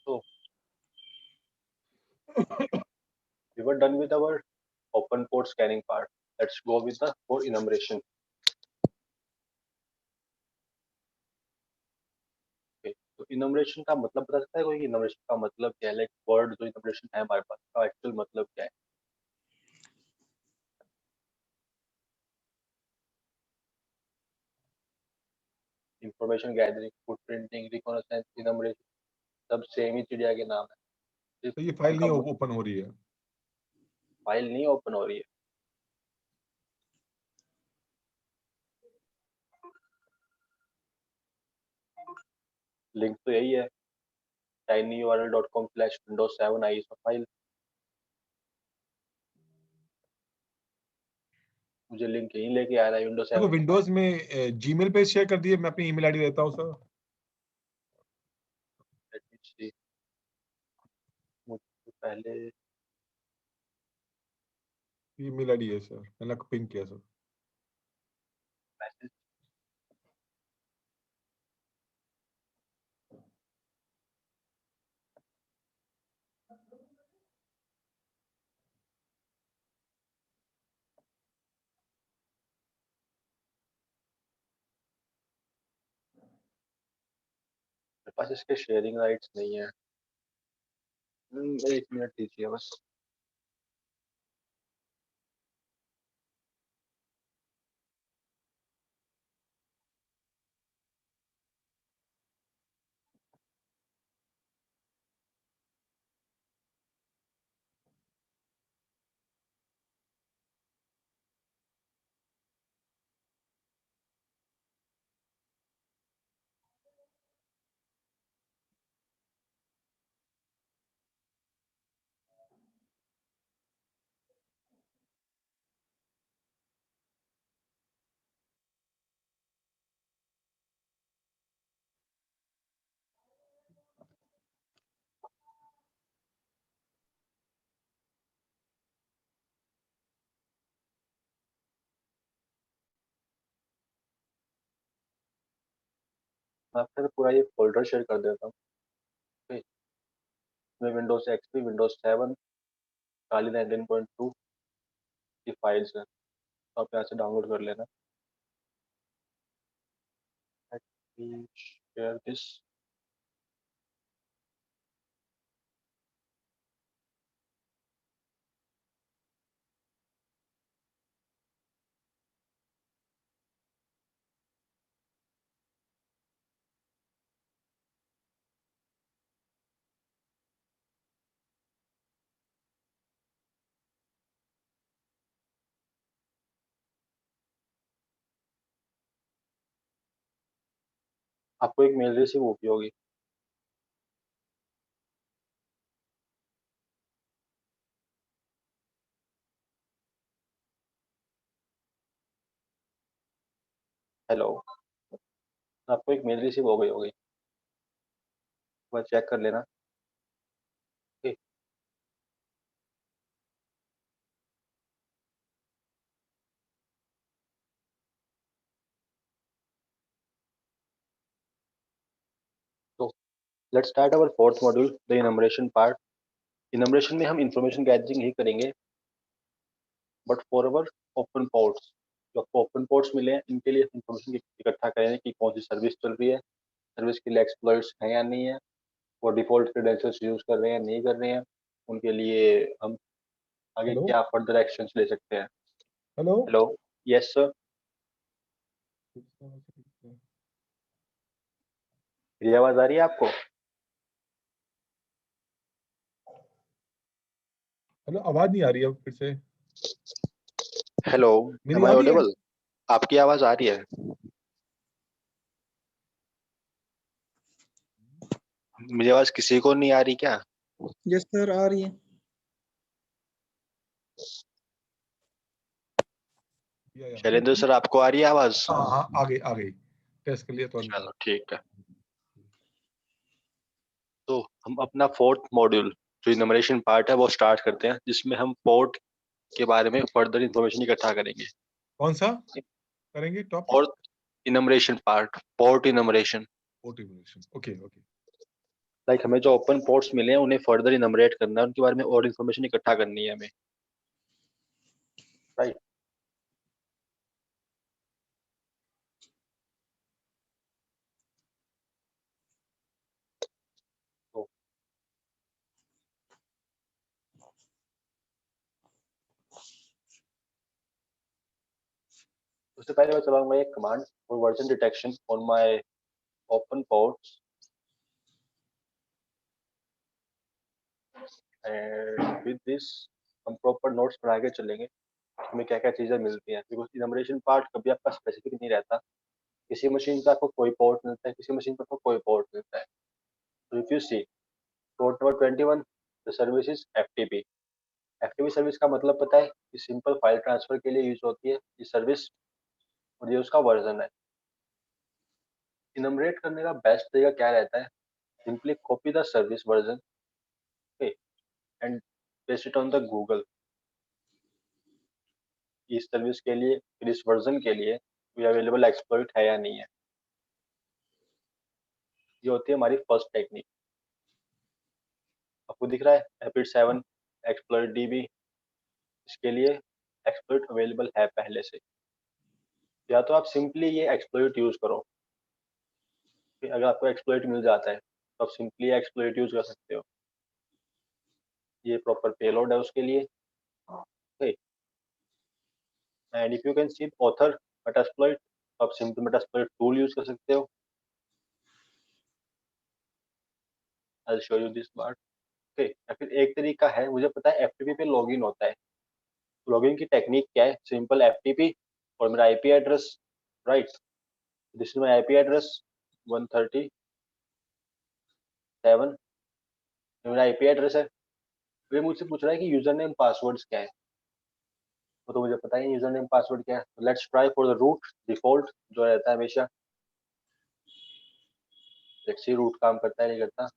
तो we were done with our open port scanning part. Let's go with the port enumeration. Okay. तो enumeration का मतलब बता सकता है कोई? enumeration का मतलब क्या है? लाइक वर्ड जो enumeration है हमारे पास का एक्चुअल मतलब क्या है? Information gathering, footprinting, recognisance, enumeration सब सेम ही चिड़िया के नाम है। सिर्फ तो ये फाइल उनका नहीं ओपन हो रही है। फाइल नहीं ओपन हो रही है। लिंक तो यही है tinyurl.com/windows7 ISO फाइल। मुझे लिंक यहीं लेके आ रहा है विंडोज 7। देखो विंडोज में जीमेल पे शेयर कर दिए, मैं अपनी ईमेल आईडी देता हूँ सर। लेट मी सी। मुझे पहले ईमेल आईडी है सर, मैंने पिंग किया सर। मैसेज मेरे पास इसके शेयरिंग राइट्स नहीं है। एक मिनट दीजिए बस। मैं आपके पूरा ये फोल्डर शेयर कर देता हूँ। इसमें विंडोज एक्सपी, विंडोज 7, काली 19.2 की फाइल्स हैं, तो आप यहाँ से डाउनलोड कर लेना। Let me share this. आपको एक मेल रिसीव होगी होगी। हेलो, आपको एक मेल रिसीव हो गई होगी, एक बार चेक कर लेना। ठीक। तो let's start our fourth module, the enumeration part. Enumeration में हम इंफॉर्मेशन गैदरिंग ही करेंगे, but for our open ports. जो आपको ओपन पोर्ट्स मिले हैं इनके लिए इंफॉर्मेशन इकट्ठा करेंगे कि कौन सी सर्विस चल रही है, सर्विस के लिए एक्सप्लॉइट्स हैं या नहीं है, वो डिफॉल्ट क्रेडेंशियल्स यूज कर रहे हैं नहीं कर रहे हैं, उनके लिए हम आगे हेलो क्या फर्दर एक्शंस ले सकते हैं। हेलो हेलो, यस सर, मेरी आवाज आ रही है आपको? हेलो, आवाज नहीं आ रही है फिर से। हेलो, मेरी एम आई आ रही है? ऑडिबल? आपकी आवाज आ रही है? मेरी आवाज किसी को नहीं आ रही क्या? यस सर, आ रही है। या शैलेंद्र सर, आपको आ रही है आवाज? हाँ हाँ, आ गई आ गई। टेस्ट के लिए तो चलो ठीक है। तो हम अपना फोर्थ मॉड्यूल जो इनमरेशन पार्ट है वो स्टार्ट करते हैं, जिसमें हम पोर्ट के बारे में फर्दर इंफॉर्मेशन इकट्ठा करेंगे। कौन सा करेंगे टॉपिक? और enumeration part, port enumeration, okay okay. Like हमें जो ओपन पोर्ट्स मिले हैं उन्हें फर्दर इनमरेट करना है, उनके बारे में और इन्फॉर्मेशन इकट्ठा करनी है हमें, राइट। तो उससे पहले मैं चलाऊंगा एक command for version detection on my open ports, and with this हम प्रॉपर नोट्स बना के चलेंगे हमें क्या क्या चीज़ें मिलती हैं, बिकॉज इनमरेशन पार्ट कभी आपका स्पेसिफिक नहीं रहता। किसी मशीन का आपको कोई पोर्ट मिलता है, किसी मशीन का आपको कोई पोर्ट मिलता है। तो if you see port number 21, the service is FTP. FTP service का मतलब पता है कि सिंपल फाइल ट्रांसफर के लिए यूज होती है ये सर्विस, और ये उसका वर्जन है। इनमरेट करने का बेस्ट तरीका क्या रहता है? Simply copy the service version and paste it on the Google. इस सर्विस के लिए, फिर इस वर्जन के लिए कोई अवेलेबल एक्सप्लॉइट है या नहीं है। ये होती है हमारी फर्स्ट टेक्निक। आपको दिख रहा है एपिड 7 एक्सप्लॉइट डीबी, इसके लिए एक्सप्लॉइट अवेलेबल है पहले से। या तो आप सिंपली ये एक्सप्लॉइट यूज करो, फिर अगर आपको एक्सप्लॉइट मिल जाता है तो आप सिंपली एक्सप्लॉइट यूज कर सकते हो। ये प्रॉपर पेलोड है उसके लिए, and if you can C author Metasploit तो आप सिंपल मेटास्प्लॉइट टूल यूज कर सकते हो। I will show you this part. Okay, या फिर एक तरीका है, मुझे पता है एफटीपी पे लॉगिन होता है। लॉगिन की टेक्निक क्या है? सिंपल एफटीपी और मेरा IP address, right. This is my IP address 137, मेरा आईपी एड्रेस है। ये मुझसे पूछ रहा है कि यूजर नेम पासवर्ड्स क्या है, वो तो मुझे पता ही यूजर नेम पासवर्ड क्या है। Let's try for the root default जो रहता है हमेशा। लेट्स सी रूट काम करता है नहीं करता।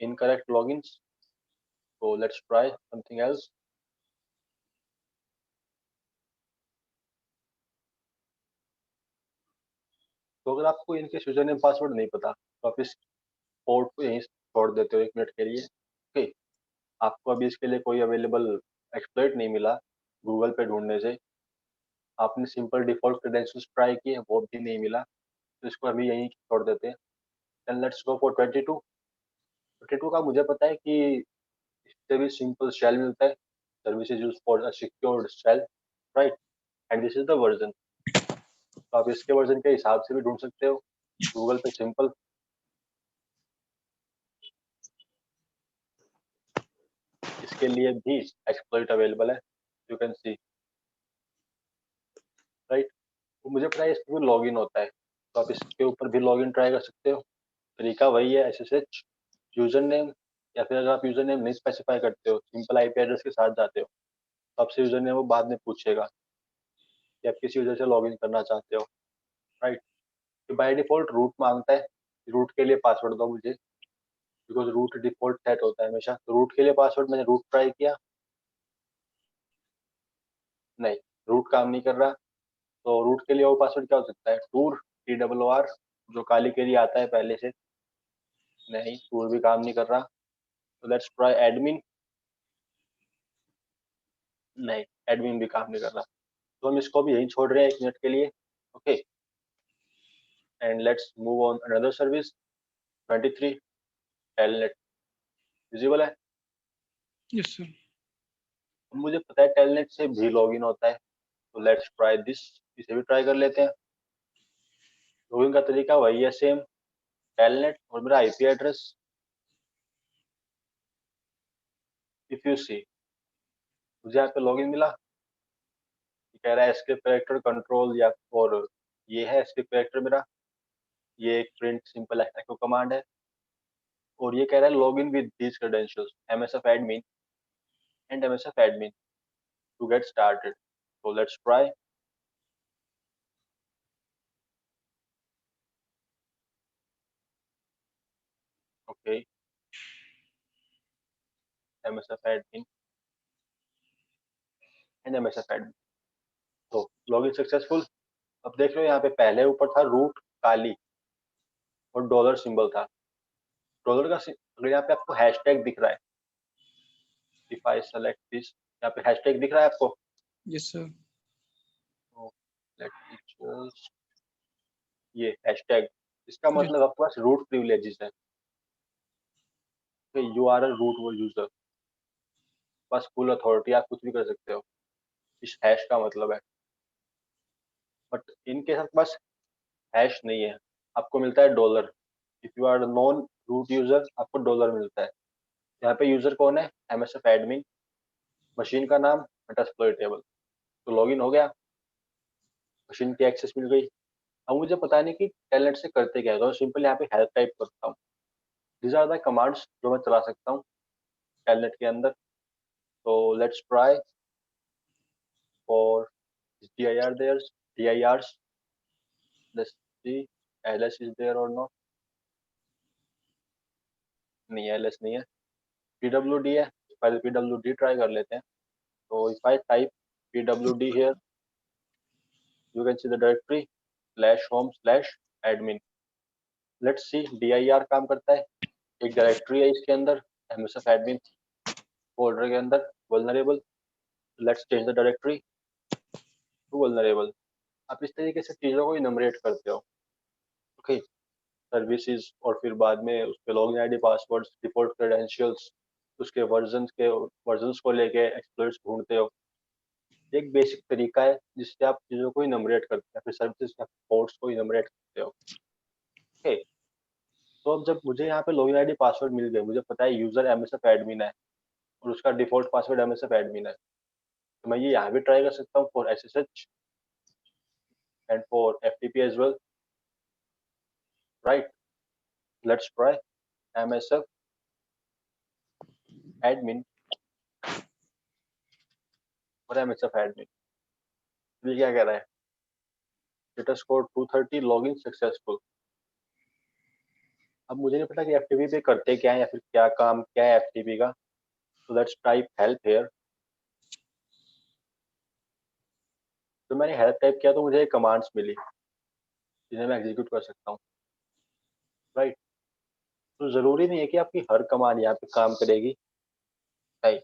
इनकरेक्ट लॉगिन्स, तो लेट्स ट्राई समथिंग एल्स। तो अगर आपको इनके यूजर नेम पासवर्ड नहीं पता तो आप इस पोर्ट को यहीं छोड़ देते हो 1 मिनट के लिए। ओके, आपको अभी इसके लिए कोई अवेलेबल एक्सप्लॉइट नहीं मिला गूगल पे ढूंढने से, आपने सिंपल डिफॉल्ट क्रेडेंशियल्स ट्राई किए वो भी नहीं मिला, तो इसको अभी यहीं छोड़ देते हैं। देन लेट्स गो फॉर 22 का मुझे पता है कि इससे भी सिंपल शेल मिलता है, services use for a secured shell, right, and this is the version. तो आप इसके वर्जन के हिसाब से भी ढूंढ सकते हो गूगल पे, सिंपल। इसके लिए भी एक्सप्लॉइट अवेलेबल है, यू कैन सी, राइट। तो मुझे पता है इस पर लॉगिन होता है, तो आप इसके ऊपर भी लॉगिन ट्राई कर सकते हो। तरीका वही है, SSH यूजर नेम, या फिर अगर आप यूजर नेम नहीं स्पेसिफाई करते हो, सिंपल आईपी एड्रेस के साथ जाते हो, तो आपसे यूजर नेम वो बाद में पूछेगा कि आप किस यूजर से लॉगिन करना चाहते हो, राइट। तो बाय डिफॉल्ट रूट मांगता है, रूट के लिए पासवर्ड दो मुझे, बिकॉज रूट डिफॉल्ट सेट होता है हमेशा। तो रूट के लिए पासवर्ड, मैंने रूट ट्राई किया, नहीं, रूट काम नहीं कर रहा। तो रूट के लिए वो पासवर्ड क्या हो सकता है? टूर, TOOR, जो काली के लिए आता है पहले से, नहीं, टूर भी काम नहीं कर रहा। तो लेट्स ट्राई एडमिन, नहीं, एडमिन भी काम नहीं कर रहा। तो हम इसको भी यहीं छोड़ रहे हैं 1 मिनट के लिए, okay. And let's move on another service 23, telnet. Visible है? Yes sir. मुझे पता है टेलनेट से भी लॉगिन होता है, तो लेट्स ट्राई दिस, इसे भी ट्राई कर लेते हैं। लॉगिन का तरीका वही है, सेम, टेलनेट और मेरा आईपी एड्रेस। इफ यू सी, मुझे यहाँ पे लॉगिन मिला, कह रहा है एस्केप कैरेक्टर कंट्रोल, या और ये है एस्केप कैरेक्टर मेरा, ये एक प्रिंट सिंपल एको कमांड है, और ये कह रहा है login with these credentials MSF admin and MSF admin to get started. So let's try. MSF admin and MSF admin। तो लॉगिन सक्सेसफुल। अब देख लो यहाँ पे पहले ऊपर था रूट काली और डॉलर सिंबल था। डॉलर का अगर यहाँ पे आपको हैशटैग दिख रहा है, इफ आई सेलेक्ट दिस, यहाँ पे हैशटैग दिख रहा है आपको? Yes sir. Let me just, ये हैशटैग, इसका मतलब आपके पास रूट प्रिविलेजेस है। You are a root user, बस फुल अथॉरिटी, आप कुछ भी कर सकते हो, इस हैश का मतलब है। बट इनके साथ बस हैश नहीं है, आपको मिलता है dollar. If you are non root user, आपको डॉलर मिलता है। यहाँ पे यूजर कौन है? MSF एडमिन, मशीन का नाम मेटास्प्लॉइटेबल। तो लॉगिन हो गया, मशीन की एक्सेस मिल गई। अब मुझे पता नहीं कि टेलनेट से करते क्या है, तो सिंपल यहाँ पे हेल्प टाइप करता हूँ। दीज आर द कमांड्स जो मैं चला सकता हूँ टेलनेट के अंदर। तो let's try for dir there, dirs, let's see ls is there or not। नहीं, ls नहीं है। pwd है, पहले pwd ट्राई कर लेते हैं। तो if I type pwd here, you can see the directory /home/admin। let's see dir काम करता है, एक डायरेक्टरी है इसके अंदर MSF admin फोल्डर के अंदर vulnerable। let's change the directory to vulnerable। आप इस तरीके से चीजों को इनमरेट करते हो, ओके। सर्विसेज और फिर बाद में उस पे login ID, passwords, default credentials, उसके वर्जन्स को लेके एक्सप्लॉइट्स ढूंढते हो। एक बेसिक तरीका है जिससे आप चीजों को इनमरेट करते हैं, फिर सर्विसेज के पोर्ट्स को इनमरेट करते हो, ओके। तो अब जब मुझे यहाँ पे लॉगिन आईडी पासवर्ड मिल गए, मुझे पता है यूजर MSF एडमिन है और उसका डिफॉल्ट पासवर्ड MSF एडमिन है, तो मैं ये यहाँ भी ट्राई कर सकता हूँ for SSH and for FTP as well, right. Let's try MSF admin और MSF admin। ये क्या कह रहा है? Data score 230, login successful. अब मुझे नहीं पता कि FTP पे करते क्या है या फिर क्या काम क्या है FTP का। तो लेट्स टाइप हेल्प हियर। तो मैंने हेल्प टाइप किया तो मुझे कमांड्स मिली जिन्हें मैं एग्जीक्यूट कर सकता हूँ, राइट। तो जरूरी नहीं है कि आपकी हर कमांड यहाँ पे काम करेगी, राइट।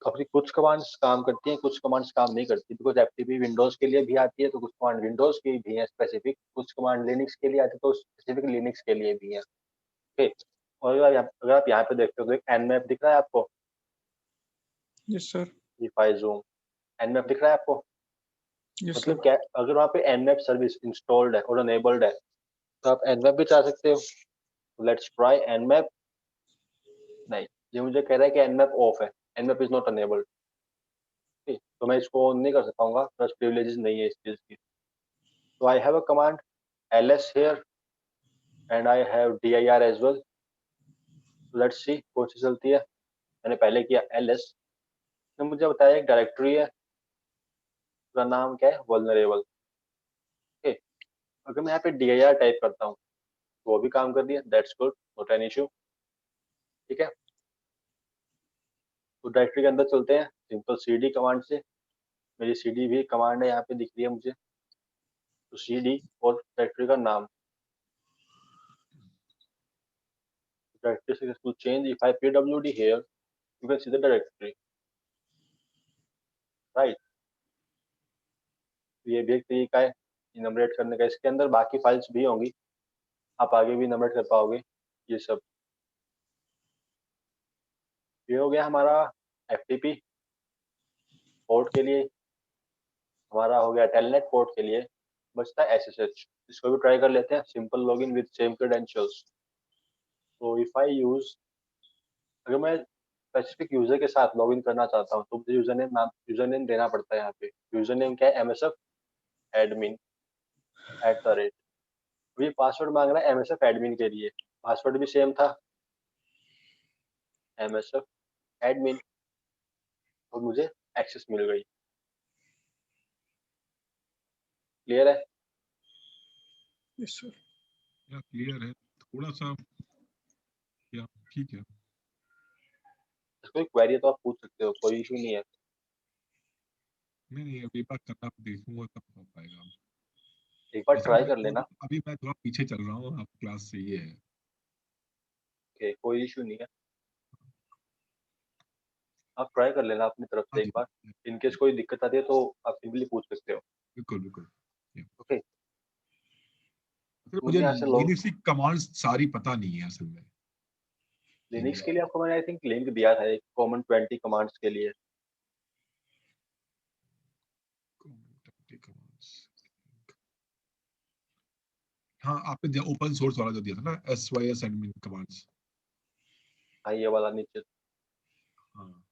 अपनी कुछ कमांड्स काम करती हैं, कुछ कमांड्स काम नहीं करती, बिकॉज FTP विंडोज के लिए भी आती है तो कुछ कमांड विंडोज की भी है स्पेसिफिक, कुछ कमांड लिनक्स के लिए आती है तो स्पेसिफिक लिनक्स के लिए भी है, ओके। और अगर आप यहाँ पे देखते हो तो एक nmap दिख रहा है आपको? Yes sir. if I zoom, nmap दिख रहा है आपको? यस मतलब सर। क्या, अगर वहाँ पे nmap सर्विस इंस्टॉल्ड है और अनेबल्ड है तो आप nmap भी चला सकते हो। Let's try nmap। नहीं, ये मुझे कह रहा है कि nmap ऑफ है, nmap इज नॉट अनेबल्ड, तो मैं इसको ऑन नहीं कर पाऊंगा, प्लस प्रिविलेजेस नहीं है इस चीज की। तो I have a command ls here and I have dir as well। Let's see कौन सी चलती है। मैंने पहले किया ls, ने मुझे बताया एक डायरेक्टरी है, उसका नाम क्या है? Vulnerable, okay. अगर मैं यहाँ पे dir टाइप करता हूँ तो वो भी काम कर दिया, that's good, not an issue, ठीक है। तो डायरेक्टरी के अंदर चलते हैं सिंपल cd कमांड से। मेरी cd भी कमांड है यहाँ पे दिख रही है मुझे, तो cd और डायरेक्टरी का नाम, directory successful change। if I pwd here, you can see the directory, right। ये भी एक तरीका है इनमरेट करने का। इसके अंदर बाकी फाइल्स भी होंगी, आप आगे भी इनमरेट कर पाओगे ये सब। ये हो गया हमारा FTP पोर्ट के लिए, हमारा हो गया टेलनेट पोर्ट के लिए। बचता है SSH, इसको भी ट्राई कर लेते हैं, simple login with same credentials. तो इफ आई यूज, अगर मैं स्पेसिफिक यूजर के साथ लॉगिन करना चाहता हूँ तो मुझे यूजर नेम देना पड़ता है। यहाँ पे यूजर नेम क्या है? MSF admin @ ये पासवर्ड मांग रहा है MSF एडमिन के लिए, पासवर्ड भी सेम था MSF एडमिन, और मुझे एक्सेस मिल गई। क्लियर है? Yes sir. या क्लियर है, थोड़ा सा या ठीक है। कोई क्वेरी है तो आप पूछ सकते हो, कोई इशू नहीं है। नहीं अभी बात करना देखूंगा तब हो पाएगा। एक बार ऐसे ट्राई मैं कर लेना। अभी मैं थोड़ा पीछे चल रहा हूँ, आप क्लास सही है। ओके, कोई इशू नहीं है, आप ट्राई कर लेना अपनी तरफ हाँ से एक जी बार। इन केस कोई दिक्कत आती है तो आप सिंपली पूछ सकते हो। बिल्कुल बिल्कुल। ओके, फिर मुझे मुझे यहाँ से लॉग लिनक्स की कमांड्स सारी पता नहीं है असल में। लिनक्स के लिए आपको मैंने आई थिंक लिंक दिया था एक कॉमन 20 कमांड्स के लिए। हाँ आपने दिया ओपन सोर्स वाला जो दिया था ना, SYS एडमिन कमांड्स। हाँ, ये वाला नीचे हाँ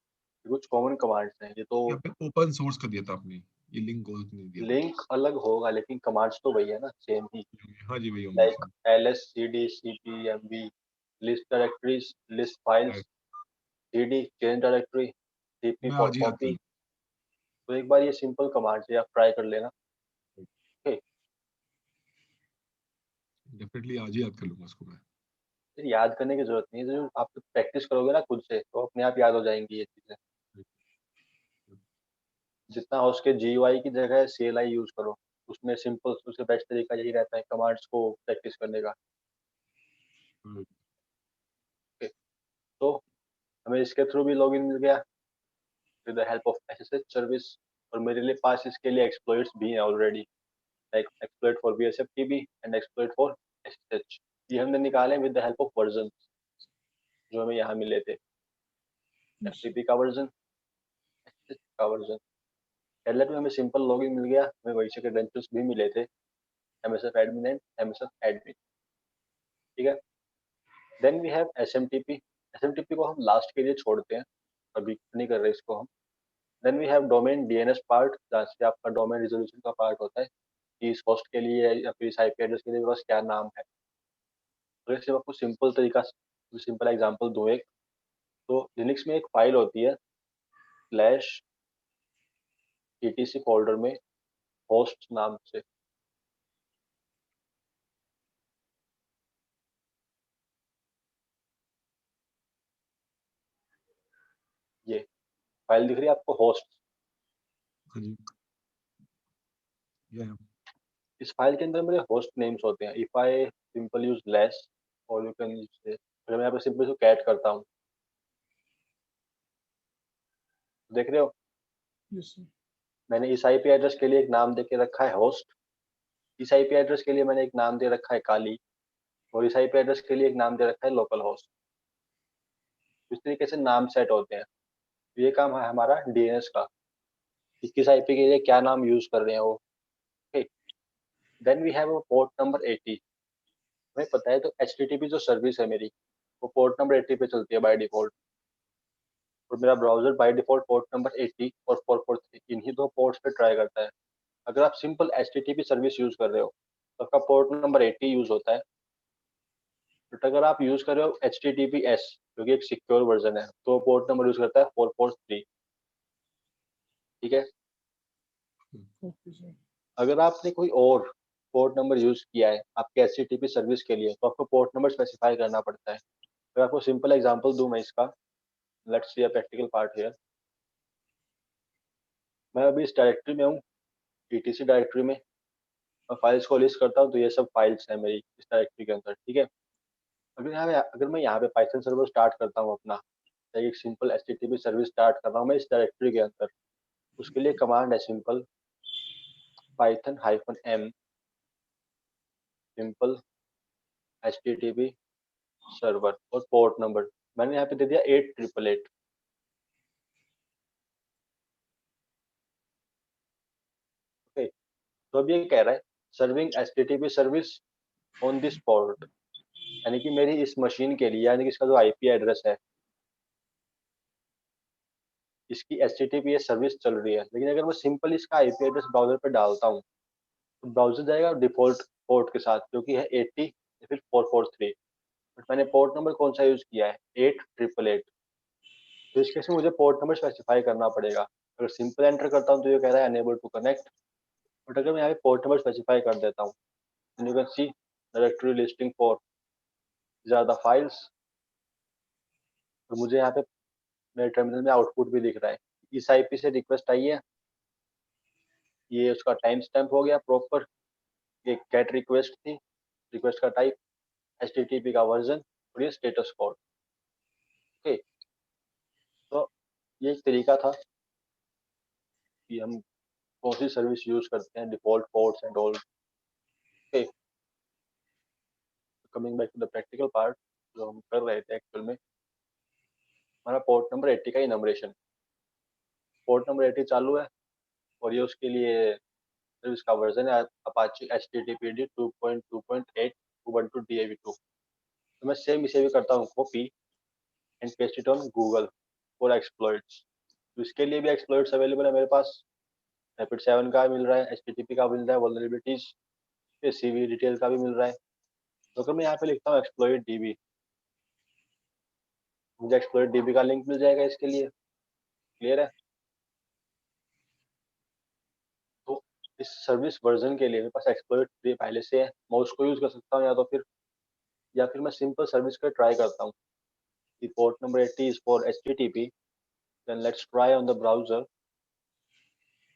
कुछ कॉमन कमांड्स हैं ये तो। यहाँ पे ओपन सोर्स का दिया था आपने, ये लिंक नहीं दिया था। लिंक अलग होगा लेकिन कमांड्स तो वही है ना, सेम ही। हाँ जी वही होंगे like ls cd cp mv, list directories, list files, cd change directory, cp मैं फॉर आज ही याद कॉपी। कर तो एक बार ये सिंपल कमांड्स है, आप ट्राई कर लेना। ओके, डेफिनेटली आज ही याद कर लूंगा इसको मैं। फिर याद करने की जरूरत नहीं है, जो आप प्रैक्टिस करोगे ना खुद से तो अपने आप याद हो जाएंगी ये चीजें। जितना हो उसके GUI की जगह CLI यूज करो, उसमें सिंपल सबसे बेस्ट तरीका यही रहता है कमांड्स को प्रैक्टिस करने का। हम्म, ओके, तो हमें इसके थ्रू भी लॉगिन मिल गया with the help of SSH service. और मेरे लिए पास इसके लिए एक्सप्लॉइट्स भी हैं already, like exploit for VSFTP and exploit for SSH। ये हमने निकाले with the help of version जो हमें यहाँ मिले थे, FTP का वर्जन, SSH का वर्जन। LLAP में हमें सिंपल लॉगिन मिल गया, हमें वही से क्रेडेंशियल्स भी मिले थे, MSF admin and MSF admin. ठीक है, then we have SMTP। SMTP को हम लास्ट के लिए छोड़ते हैं, अभी नहीं कर रहे इसको हम। Then we have domain DNS part, जहाँ से आपका डोमेन रिजोल्यूशन का पार्ट होता है कि इस होस्ट के लिए या फिर इस IP एड्रेस के लिए बस क्या नाम है। तो इससे आपको सिंपल तरीका, सिंपल एग्जांपल दो एक। तो लिनक्स में एक फाइल होती है स्लैश etc फोल्डर में होस्ट नाम से। ये फाइल दिख रही है आपको, होस्ट। हाँ जी ये इस फाइल के अंदर मेरे होस्ट नेम्स होते हैं। If I simple use less और यू कैन यूज, अगर मैं यहाँ पे सिंपल कैट करता हूँ, देख रहे हो Yes, sir. मैंने इस IP एड्रेस के लिए एक नाम दे के रखा है होस्ट, इस IP एड्रेस के लिए मैंने एक नाम दे रखा है काली, और इस IP एड्रेस के लिए एक नाम दे रखा है लोकल होस्ट। इस तरीके से नाम सेट होते हैं। तो ये काम है हमारा DNS का कि किस IP के लिए क्या नाम यूज कर रहे हैं वो। Then we have port number 80। हमें पता है तो HTTP जो सर्विस है मेरी, वो पोर्ट नंबर 80 पे चलती है बाय डिफॉल्ट। और मेरा browser by default port number 80 और 443 इन्हीं दो पोर्ट्स पे ट्राई करता है। अगर आप सिंपल HTTP सर्विस यूज कर रहे हो तो आपका पोर्ट नंबर 80 यूज होता है। बट अगर आप यूज कर रहे हो HTTPS जो कि एक सिक्योर वर्जन है, तो पोर्ट नंबर यूज करता है 443। ठीक है, Okay, sir. अगर आपने कोई और पोर्ट नंबर यूज किया है आपके HTTP सर्विस के लिए तो आपको पोर्ट नंबर स्पेसिफाई करना पड़ता है। अगर आपको सिंपल एग्जांपल दूं मैं इसका, let's see a practical part here. मैं अभी इस डायरेक्टरी में हूँ, etc डायरेक्टरी में। मैं फाइल्स को लिस्ट करता हूँ तो ये सब फाइल्स है मेरी इस डायरेक्टरी के अंदर। ठीक है, अगर मैं यहाँ पे पाइथन सर्वर स्टार्ट करता हूँ अपना, एक सिंपल HTTP सर्विस स्टार्ट कर रहा हूँ मैं इस डायरेक्टरी के अंदर, उसके लिए कमांड है simple python-m simple HTTP server और पोर्ट नंबर मैंने यहाँ पे दे दिया 8888। ओके, तो अब ये कह रहा है serving HTTP service on this port, यानी कि मेरी इस मशीन के लिए, यानी कि इसका जो IP एड्रेस है इसकी HTTPS सर्विस चल रही है। लेकिन अगर मैं सिंपल इसका IP एड्रेस ब्राउजर पे डालता हूँ तो ब्राउजर जाएगा डिफॉल्ट पोर्ट के साथ जो कि है 80 या फिर 443। बट मैंने पोर्ट नंबर कौन सा यूज किया है, 8888। तो इस केस में मुझे पोर्ट नंबर स्पेसिफाई करना पड़ेगा। अगर सिंपल एंटर करता हूँ तो ये कह रहा है अनेबल टू कनेक्ट। बट अगर मैं यहाँ पे पोर्ट नंबर स्पेसिफाई कर देता हूँ, you can C directory listing for ज्यादा फाइल्स, और मुझे यहाँ पे मेरे टर्मिनल में आउटपुट भी दिख रहा है। इस आईपी से रिक्वेस्ट आई है, ये उसका टाइम स्टैम्प हो गया प्रॉपर। एक गेट रिक्वेस्ट थी, रिक्वेस्ट का टाइप, HTTP का वर्जन और ये स्टेटस कोड। ओके, तो ये एक तरीका था कि हम कौन सी सर्विस यूज करते हैं, default ports and all. Okay, coming back to the practical part, जो हम कर रहे थे एक्चुअल में, हमारा पोर्ट नंबर 80 का इनमरेशन, पोर्ट नंबर 80 चालू है और ये उसके लिए सर्विस का वर्जन है अपाचे HTTPD 2.2.8 Ubuntu DAV2। तो मैं सेम इसे भी करता हूँ copy and paste it on Google for exploits. तो इसके लिए भी एक्सप्लॉइट्स अवेलेबल है मेरे पास, रैपिड 7 का मिल रहा है, HTTP का मिल रहा है, वल्नरेबिलिटीज पे CV डिटेल का भी मिल रहा है। तो अगर मैं यहाँ पे लिखता हूँ एक्सप्लॉइट DB, मुझे एक्सप्लॉइट DB का लिंक मिल जाएगा इसके लिए। क्लियर है? तो इस सर्विस वर्जन के लिए मेरे पास एक्सप्लॉइट पहले से है, मैं उसको यूज कर सकता हूँ, या फिर मैं सिंपल सर्विस का ट्राई करता हूँ। Port number 80 is for HTTP, then let's try on the browser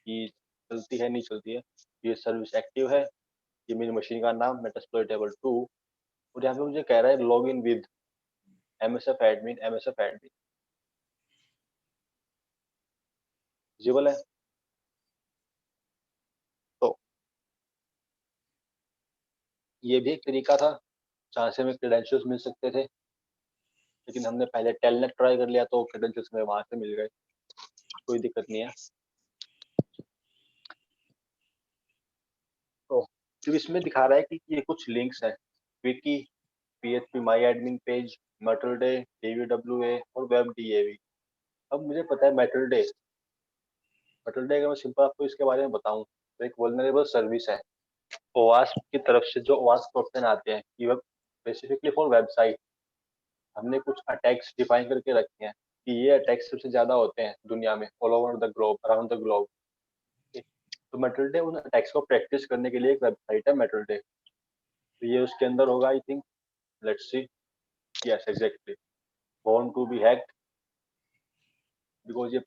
कि चलती है नहीं चलती है। ये सर्विस एक्टिव है, ये मेरी मशीन का नाम Metasploitable 2, और यहाँ पे मुझे कह रहा है log in with MSF admin। Visible है? तो ये भी एक तरीका था जहाँ से हमें क्रेडेंशियल्स मिल सकते थे, लेकिन हमने पहले टेलनेट ट्राई कर लिया तो क्रेडेंशियल्स हमें वहां से मिल गए, कोई दिक्कत नहीं है। तो जो इसमें दिखा रहा है कि ये कुछ लिंक्स हैं, wiki, PHP my admin page, Mutillidae, DVWA और वेब DAV। अब मुझे पता है मेटलडे अगर मैं सिंपल आपको इसके बारे में बताऊं तो एक वल्नरेबल सर्विस है। OWASP की तरफ से जो OWASP ऑप्शन आते हैं कि स्पेसिफिकली फॉर वेबसाइट, हमने कुछ अटैक्स डिफाइन करके रखे हैं कि ये अटैक्स सबसे ज्यादा होते हैं दुनिया में, all over the globe, around the globe. तो मेटलडे उन अटैक्स को प्रैक्टिस करने के लिए एक वेबसाइट है मेटलडे। तो ये उसके अंदर होगा I think, let's see. Yes exactly, born to be hacked, because ये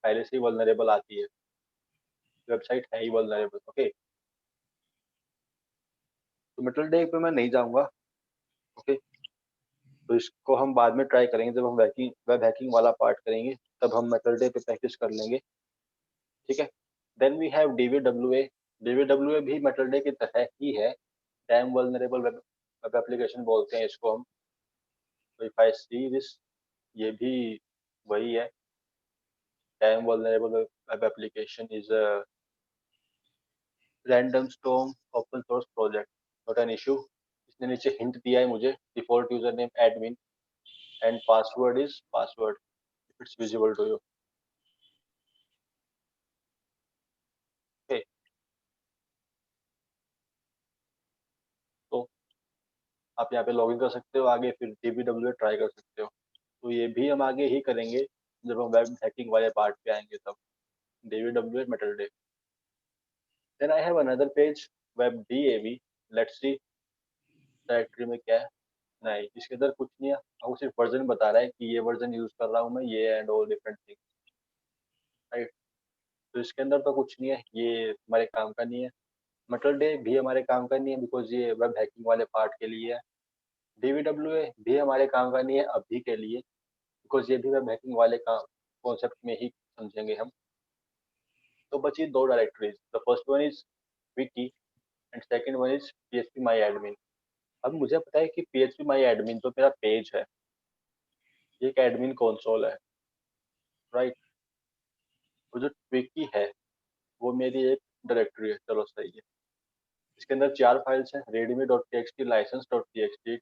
पहले से ही वल्नरेबल आती है, वेबसाइट है ही वल्नरेबल। ओके, तो मेटलडे पे मैं नहीं जाऊंगा। ओके, तो इसको हम बाद में ट्राई करेंगे, जब हम वेब हैकिंग वाला पार्ट करेंगे तब हम मेटलडे पे प्रैक्टिस कर लेंगे। ठीक है, देन वी हैव DVWA भी मेटलडे की तरह ही है, डैम वल्नरेबल वेब एप्लीकेशन बोलते हैं इसको हम। तो इफ आई सी दिस, ये भी वही है, damn vulnerable web application is a random storm open source project, not an issue. इसने नीचे हिंट दिया है मुझे, default user name admin and password is password, if it's visible to you. Okay, तो आप यहाँ पे लॉगिन कर सकते हो आगे, फिर DVWA ट्राई कर सकते हो। तो ये भी हम आगे ही करेंगे जब हम वेब हैकिंग वाले पार्ट पे आएंगे तब, DVWA Mutillidae. Then I have another page, web DAV। Let's see directory में क्या है। नहीं, इसके अंदर कुछ नहीं है, आपको सिर्फ वर्जन बता रहा है कि ये वर्जन यूज कर रहा हूँ मैं, ये and all different things, right. तो इसके अंदर तो कुछ नहीं है, ये हमारे काम का नहीं है। मेटलडे भी हमारे काम का नहीं है बिकॉज ये वेब हैकिंग वाले पार्ट के लिए है। DVWA भी हमारे काम का नहीं है अभी के लिए, बिकॉज ये भी वेब हैकिंग वाले का कॉन्सेप्ट में ही समझेंगे हम। तो बची दो directories, the first one is Vicky and second one is PHP my admin. अब मुझे पता है कि PHP माई एडमिन जो मेरा पेज है, ये एक एडमिन कंसोल है, राइट। वो जो विकी है वो मेरी एक डायरेक्टरी है, चलो सही है। इसके अंदर 4 फाइल्स हैं, readme.txt, license.txt,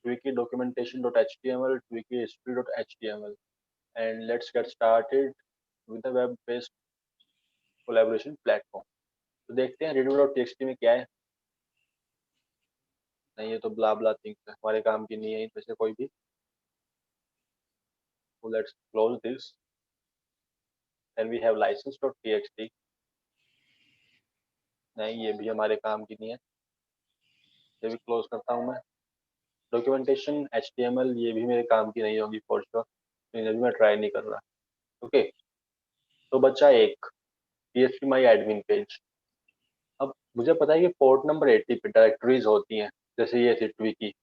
wiki documentation.html, wiki history.html, and let's get started with the web based collaboration platform। तो देखते हैं readme.txt में क्या है। नहीं, ये तो ब्ला ब्ला थिंग्स है, हमारे काम की नहीं है इनमें से कोई भी। So let's close this, then we have license.txt। नहीं, ये भी हमारे काम की नहीं है, ये भी क्लोज करता हूँ मैं। डॉक्यूमेंटेशन HTML, ये भी मेरे काम की नहीं होगी फॉर श्योर। नहीं, अभी मैं ट्राई नहीं कर रहा। ओके, तो बच्चा एक PHP माई एडमिन पेज। अब मुझे पता है कि पोर्ट नंबर 80 पे डायरेक्टरीज होती हैं, जैसे ये थी ट्विकी,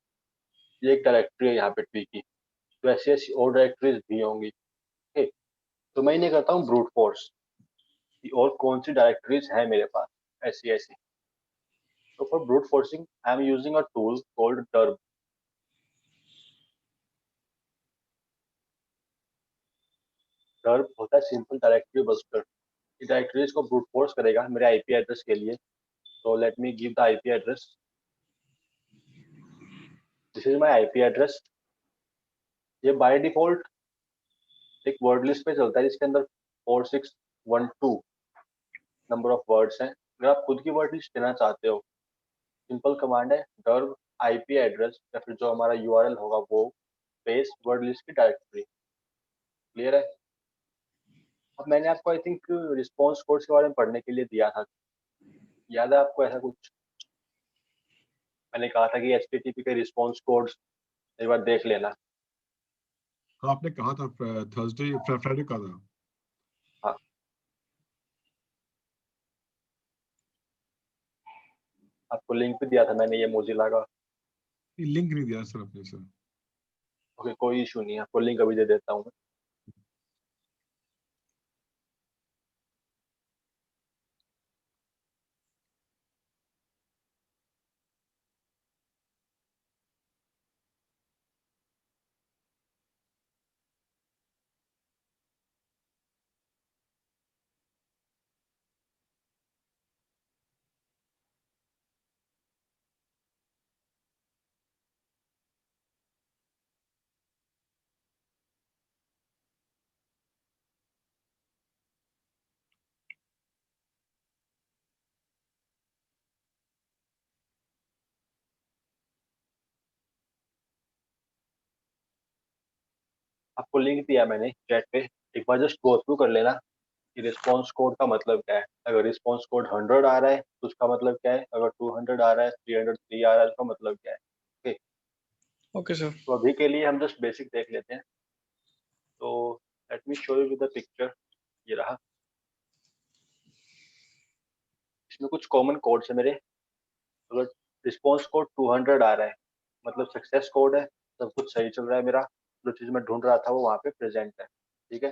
ये एक डायरेक्टरी है यहाँ पे ट्विकी, तो ऐसी ऐसी और डायरेक्टरीज भी होंगी। ओके, तो मैं इन्हें करता हूँ ब्रूट फोर्स कि और कौन सी डायरेक्टरीज है मेरे पास ऐसी ऐसी। तो for brute forcing I am using a tool called dirb. Dirb होता है सिंपल डायरेक्टरी बस्टर। ये डायरेक्टरीज को ब्रूट फोर्स करेगा मेरे आईपी एड्रेस के लिए। तो let me give the IP address. This is my IP address. ये बाय डिफॉल्ट एक वर्ड लिस्ट पे चलता है जिसके अंदर 4612 नंबर ऑफ वर्ड्स हैं। अगर आप खुद की वर्ड लिस्ट देना चाहते हो, सिंपल कमांड है डर्ब आईपी एड्रेस या फिर जो हमारा यूआरएल होगा वो बेस वर्ड लिस्ट की डायरेक्टरी। क्लियर है? अब मैंने आपको आई थिंक रिस्पॉन्स कोड्स के बारे में पढ़ने के लिए दिया था, याद है आपको ऐसा कुछ? मैंने कहा था कि HTTP के रिस्पॉन्स कोड्स एक बार देख लेना। हाँ, आपने कहा था थर्सडे फ्राइडे का था। हाँ, आपको लिंक भी दिया था मैंने ये मोजिला का। लिंक नहीं दिया सर आपने सर। ओके, कोई इशू नहीं है, आपको लिंक अभी दे देता हूँ मैं। आपको लिंक दिया मैंने चैट पे, एक बार जस्ट गो थ्रू कर लेना कि रिस्पॉन्स कोड का मतलब क्या है। अगर रिस्पॉन्स कोड 100 आ रहा है तो उसका मतलब क्या है, अगर 200 आ रहा है, 303 आ रहा है, उसका मतलब क्या है। Okay, okay sir. तो अभी के लिए हम जस्ट बेसिक देख लेते हैं। तो let me show you with the picture. ये रहा, इसमें कुछ कॉमन कोड्स है मेरे। अगर रिस्पॉन्स कोड 200 आ रहा है मतलब सक्सेस कोड है, सब कुछ सही चल रहा है मेरा, जो चीज़ मैं ढूंढ रहा था वो वहाँ पे प्रेजेंट है। ठीक है।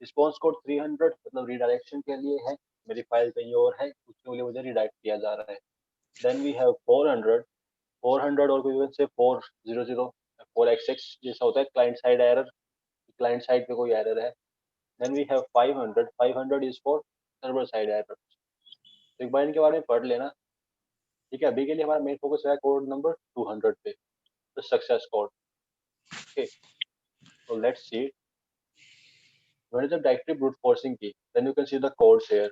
रिस्पॉन्स कोड 300 मतलब रिडायरेक्शन के लिए है, मेरी फाइल कहीं और है, उसके लिए मुझे रिडायरेक्ट किया जा रहा है। देन वी हैव 400, 400 और कोई से 400, 4xx जैसा होता है client side error, client side पे कोई एरर है। Then we have 500, 500 is for server side error. तो एक बार इनके बारे में पढ़ लेना। ठीक है, अभी के लिए हमारा मेन फोकस है कोड नंबर 200 पे, the success code. Okay, so let's see. When is the directory brute forcing key? Then you can see the codes here.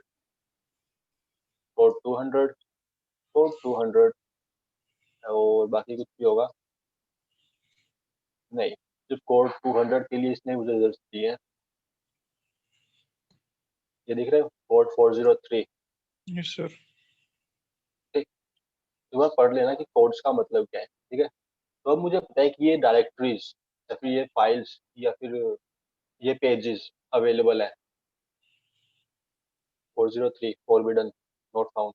Code 200, code 200, और बाकी कुछ भी होगा नहीं, सिर्फ कोड 200 के लिए इसने मुझे रिजल्ट दिए हैं। ये दिख रहे हो, कोड 403। Yes sir. ठीक, एक बार पढ़ लेना कि कोड्स का मतलब क्या है। ठीक है, तो अब मुझे पता है कि ये डायरेक्टरीज या फिर ये फाइल्स या फिर ये पेजेस अवेलेबल है। 403 फॉरबिडन नॉट फाउंड।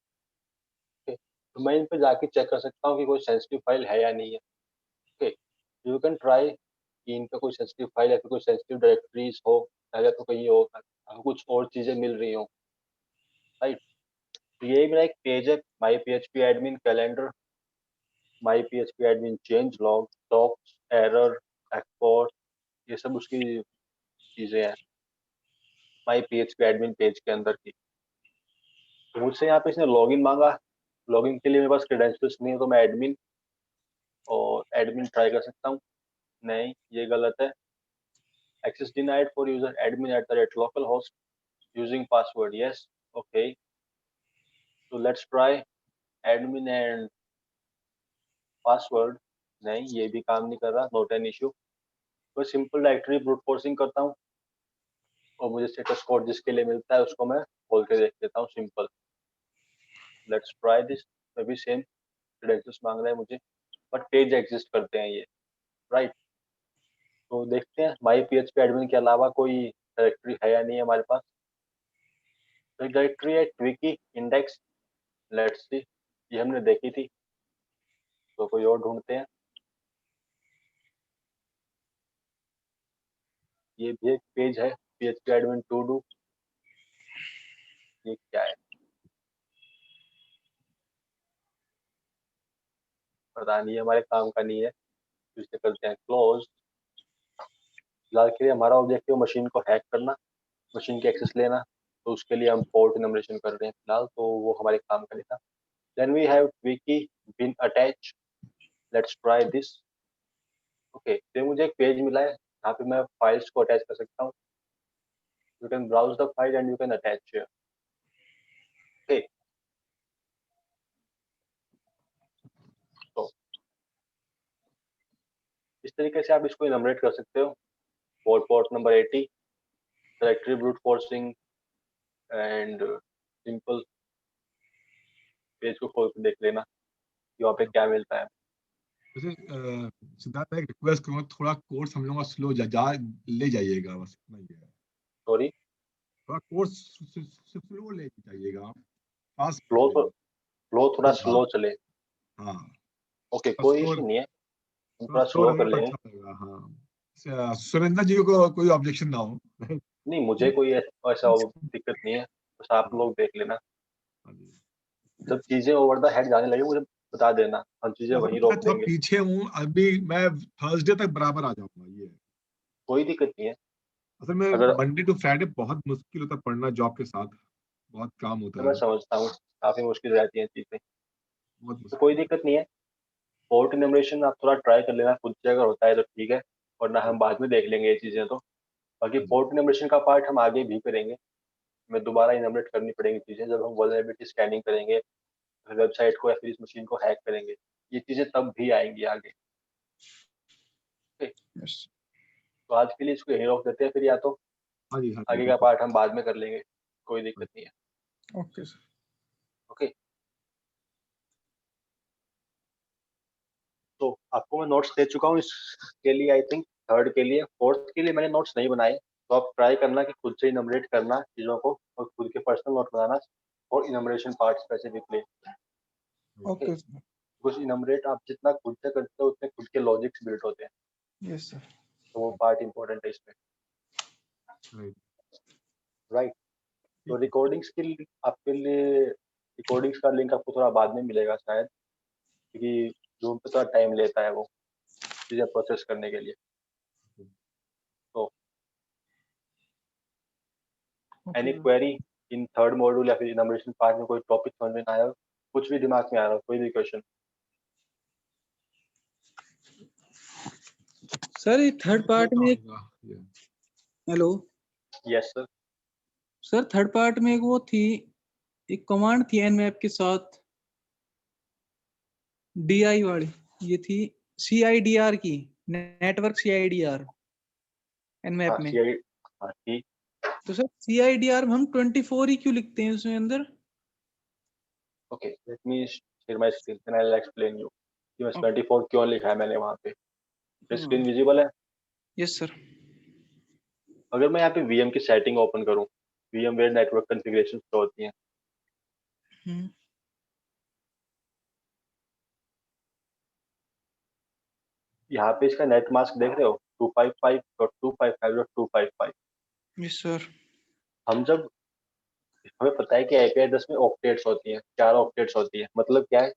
तो मैं इन पे जाके चेक कर सकता हूँ कि कोई सेंसिटिव फाइल है या नहीं है। ओके, यू कैन ट्राई कि इनका कोई सेंसिटिव फाइल या फिर कोई सेंसिटिव डायरेक्टरीज हो, या तो कहीं और आपको कुछ और चीजें मिल रही हो। राइट, तो ये मेरा एक पेज है, माई PHP एडमिन कैलेंडर, माई PHP admin change log, talks, error, export, ये सब उसकी चीजें हैं माई PHP एडमिन पेज के अंदर की। तो मुझसे यहाँ पे इसने लॉगिन मांगा, लॉगिन के लिए मेरे पास क्रेडेंशियल्स नहीं है, तो मैं एडमिन और एडमिन ट्राई कर सकता हूँ। नहीं, ये गलत है। Access denied for user admin @localhost using password, yes, okay, so let's try admin and password। नहीं, ये भी काम नहीं कर रहा, नॉट एन इशू। तो सिंपल डायरेक्टरी ब्रूट फोर्सिंग करता हूँ और मुझे स्टेटस कोड जिसके लिए मिलता है उसको मैं खोल के देख लेता हूँ। Simple, let's try this. मे भी सेम क्रेडेंशियल्स मांग रहा है मुझे, बट पेज एग्जिस्ट करते हैं ये। राइट, तो देखते हैं माई PHP एडमिन के अलावा कोई डायरेक्टरी है या नहीं है हमारे पास। तो एक डायरेक्टरी है ट्विकी इंडेक्स, लेट्स सी, ये हमने देखी थी, तो कोई और ढूंढते हैं। ये भी एक पेज है PHP एडमिन टू डू, ये क्या है पता नहीं, हमारे काम का नहीं है, तो इसे करते हैं क्लोज। फिलहाल के लिए हमारा ऑब्जेक्टिव मशीन को हैक करना, मशीन की एक्सेस लेना, तो उसके लिए हम पोर्ट इनमरेशन कर रहे हैं फिलहाल, तो वो हमारे काम का नहीं था। Then we have wiki bin attach, let's try this. Okay, तो मुझे एक पेज मिला है जहाँ पे मैं फाइल्स को अटैच कर सकता हूँ। You can browse the file and you can attach here. Okay, तो इस तरीके से आप इसको इनमरेट कर सकते हो। Port number 80, directory brute forcing and simple. Page को खोल के देख लेना कि वहाँ पे क्या मिलता है। वैसे सिद्धार्थ मैं एक रिक्वेस्ट करूंगा, थोड़ा कोर्स हम लोग का स्लो ले जाइएगा, बस इतना ही है। सॉरी, थोड़ा कोर्स स्लो ले जाइएगा आप, फास्ट फ्लो थोड़ा स्लो चले। हाँ, ओके, कोई इशू नहीं है, हम थोड़ा स्लो स्लो रहे कर तो लेंगे। अच्छा लगेगा। हाँ, सुरेंद्र जी को कोई ऑब्जेक्शन ना हो। नहीं, मुझे कोई ऐसा दिक्कत नहीं है, बस आप लोग देख लेना। हाँ जी। जब चीजें ओवर द हेड जाने लगे मुझे बता देना, हम चीजें तो वहीं मैं रोक थोड़ा देंगे। पीछे हूँ अभी, मैं थर्सडे तक बराबर आ जाऊंगा। ये कोई दिक्कत नहीं है। असल में अगर मंडे टू फ्राइडे बहुत मुश्किल होता है पढ़ना, जॉब के साथ बहुत काम होता मैं है, समझता हूँ काफी मुश्किल रहती है चीजें, बहुत तो कोई मुश्किल दिक्कत नहीं है। पोर्ट इनमरेशन आप थोड़ा ट्राई कर लेना खुद से, अगर होता है तो ठीक है, वरना हम बाद में देख लेंगे ये चीजें। तो बाकी है। पोर्ट इनमरेशन का पार्ट हम आगे भी करेंगे, हमें दोबारा इनमरेट करनी पड़ेंगी चीजें जब हम वल्नरेबिलिटी स्कैनिंग करेंगे, वेबसाइट को या फिर इस मशीन को हैक करेंगे, ये चीजें तब भी आएंगी आगे। ठीक, Yes. तो आज के लिए इसको यहीं रोक देते हैं फिर, या तो हाँ जी, हाँ जी, आगे का बिल्कुल। पार्ट हम बाद में कर लेंगे, कोई दिक्कत नहीं है। Okay, sir. ओके, तो आपको मैं नोट्स दे चुका हूँ इसके लिए, आई थिंक थर्ड के लिए। फोर्थ के लिए मैंने नोट्स नहीं बनाए, तो आप ट्राई करना कि खुद से इनमरेट करना चीज़ों को और खुद के पर्सनल नोट बनाना और enumeration part specifically. Okay, sir. कुछ इनमरेट आप जितना खुद से करते हो उतने खुद के लॉजिक्स बिल्ड होते हैं, Yes, sir. तो वो पार्ट इंपॉर्टेंट है इसमें, राइट। राइट। तो रिकॉर्डिंग्स के लिए आपके लिए, रिकॉर्डिंग्स का लिंक आपको थोड़ा बाद में मिलेगा शायद, क्योंकि जूम पे थोड़ा टाइम लेता है वो चीज़ें प्रोसेस करने के लिए। तो any Okay, sir. Query in third module या फिर इनमरेशन पार्ट में, कोई टॉपिक समझ में ना आया हो, कुछ भी दिमाग में आ रहा हो, कोई भी क्वेश्चन? सर ये थर्ड पार्ट में एक, hello yes sir. Sir, third part में एक वो थी, एक कमांड थी nmap के साथ, DI वाली, ये थी CIDR की, नेटवर्क CIDR nmap हाँ में। CI, हाँ ठीक। तो सर CIDR में हम 24 ही क्यों लिखते हैं उसमें अंदर? Okay, let me share my screen and I will explain you कि मैं Okay. 24 क्यों लिखा है मैंने वहाँ पे। स्क्रीन हाँ, विजिबल है? Yes sir. अगर मैं यहाँ पे VM की सेटिंग ओपन करूँ, VMware नेटवर्क कॉन्फ़िगरेशन जो होती हैं, हम्म, यहाँ पे इसका नेट मास्क देख रहे हो 255.255.255। Yes sir. हम जब, हमें पता है कि आईपी एड्रेस में ऑक्टेट्स होती हैं, 4 ऑक्टेट्स होती है, मतलब क्या है,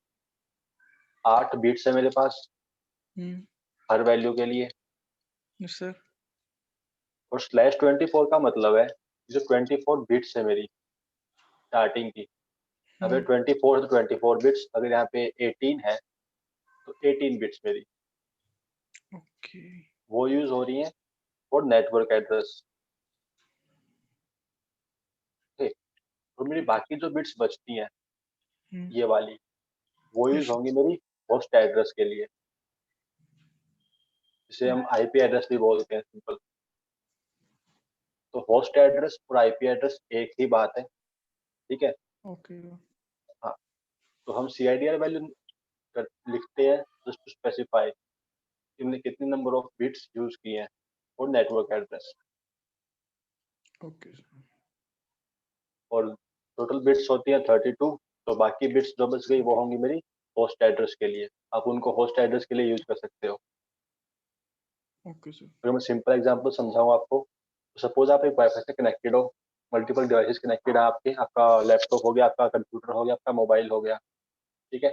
8 बिट्स है मेरे पास हम्म, हर वैल्यू के लिए, यस सर। और /24 का मतलब है जो 24 बिट्स है मेरी स्टार्टिंग की। अगर 24 तो 24 बिट्स, अगर यहाँ पे 18 है तो 18 बिट्स मेरी ओके। वो यूज हो रही है और नेटवर्क एड्रेस। ठीक, तो मेरी बाकी जो बिट्स बचती हैं ये वाली, वो यूज होंगी मेरी होस्ट एड्रेस के लिए, जिसे हम आईपी एड्रेस भी बोलते हैं सिंपल। तो होस्ट एड्रेस और आईपी एड्रेस एक ही बात है, ठीक है। ओके। हाँ, तो हम CIDR वैल्यू लिखते हैं जस्ट टू स्पेसिफाई कि हमने कितने नंबर ऑफ बिट्स यूज किए हैं, और नेटवर्क एड्रेस, ओके सर। और टोटल बिट्स होती हैं 32, तो बाकी बिट्स जो बच गई वो होंगी मेरी होस्ट एड्रेस के लिए। आप उनको होस्ट एड्रेस के लिए यूज कर सकते हो। Okay sir. अगर मैं सिंपल एग्जांपल समझाऊं आपको, सपोज आप एक वाईफाई से कनेक्टेड हो, मल्टीपल डिवाइसेस कनेक्टेड है आपके, आपका लैपटॉप हो गया, आपका कंप्यूटर हो गया, आपका मोबाइल हो गया, ठीक है,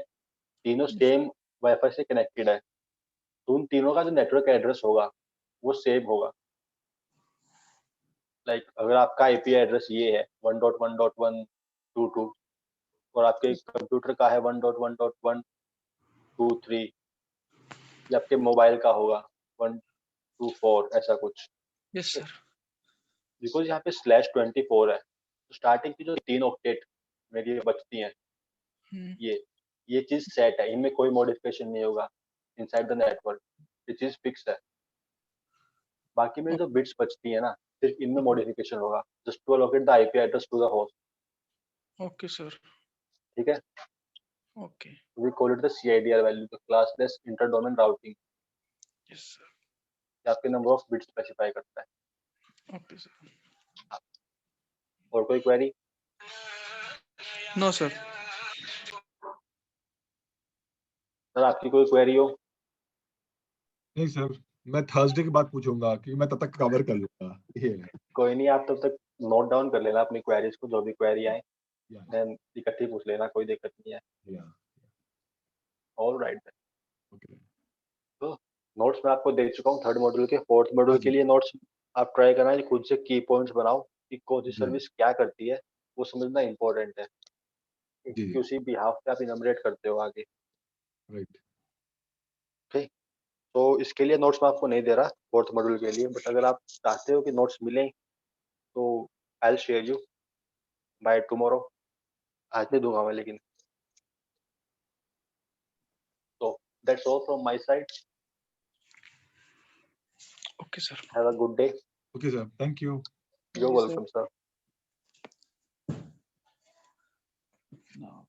तीनों सेम वाईफाई से कनेक्टेड है, तो उन तीनों का जो नेटवर्क एड्रेस होगा वो सेम होगा। लाइक अगर आपका आईपी एड्रेस ये है 1.1.122 और आपके कंप्यूटर का है 1.1.123, या आपके मोबाइल का होगा 124, ऐसा कुछ, यस सर। बिकॉज यहाँ पे /24 है, तो स्टार्टिंग की जो 3 ऑक्टेट मेरी बचती हैं, ये चीज सेट है, इनमें कोई मॉडिफिकेशन नहीं होगा इनसाइड द नेटवर्क, ये चीज फिक्स है। बाकी मेरी जो बिट्स बचती है ना, सिर्फ इनमें मॉडिफिकेशन होगा, just to allocate the IP address to the host. Okay sir. ठीक है, okay. We call it the CIDR value, the classless inter domain routing. Yes sir. ये आपके नंबर ऑफ बिट्स स्पेसिफाई करता है। Okay sir. और कोई query? No sir. Sir आपकी कोई क्वेरी हो? नहीं सर, मैं थर्सडे के बाद पूछूंगा क्योंकि मैं तब तक कवर कर लूंगा ये है। कोई नहीं, आप तब तक नोट डाउन कर लेना अपनी क्वेरीज को, जो भी क्वेरी आए, या देन इकट्ठी पूछ लेना, कोई दिक्कत नहीं है। या ऑल राइट, ओके। तो नोट्स मैं आपको दे चुका हूँ थर्ड मॉड्यूल के। फोर्थ मॉड्यूल हाँ के जी लिए नोट्स आप ट्राई करना है, खुद से की पॉइंट्स बनाओ कि कौन सी जी सर्विस क्या करती है, वो समझना इंपॉर्टेंट है, जी कि उसी बिहाफ पे आप इनमरेट करते हो आगे। राइट। ठीक, तो इसके लिए नोट्स मैं आपको नहीं दे रहा फोर्थ मॉड्यूल के लिए, बट अगर आप चाहते हो कि नोट्स मिलें तो I will share you by tomorrow. आज नहीं दूंगा मैं लेकिन। तो that's all from my side. Okay sir. Have a good day. Okay sir, thank you. You are welcome sir. No.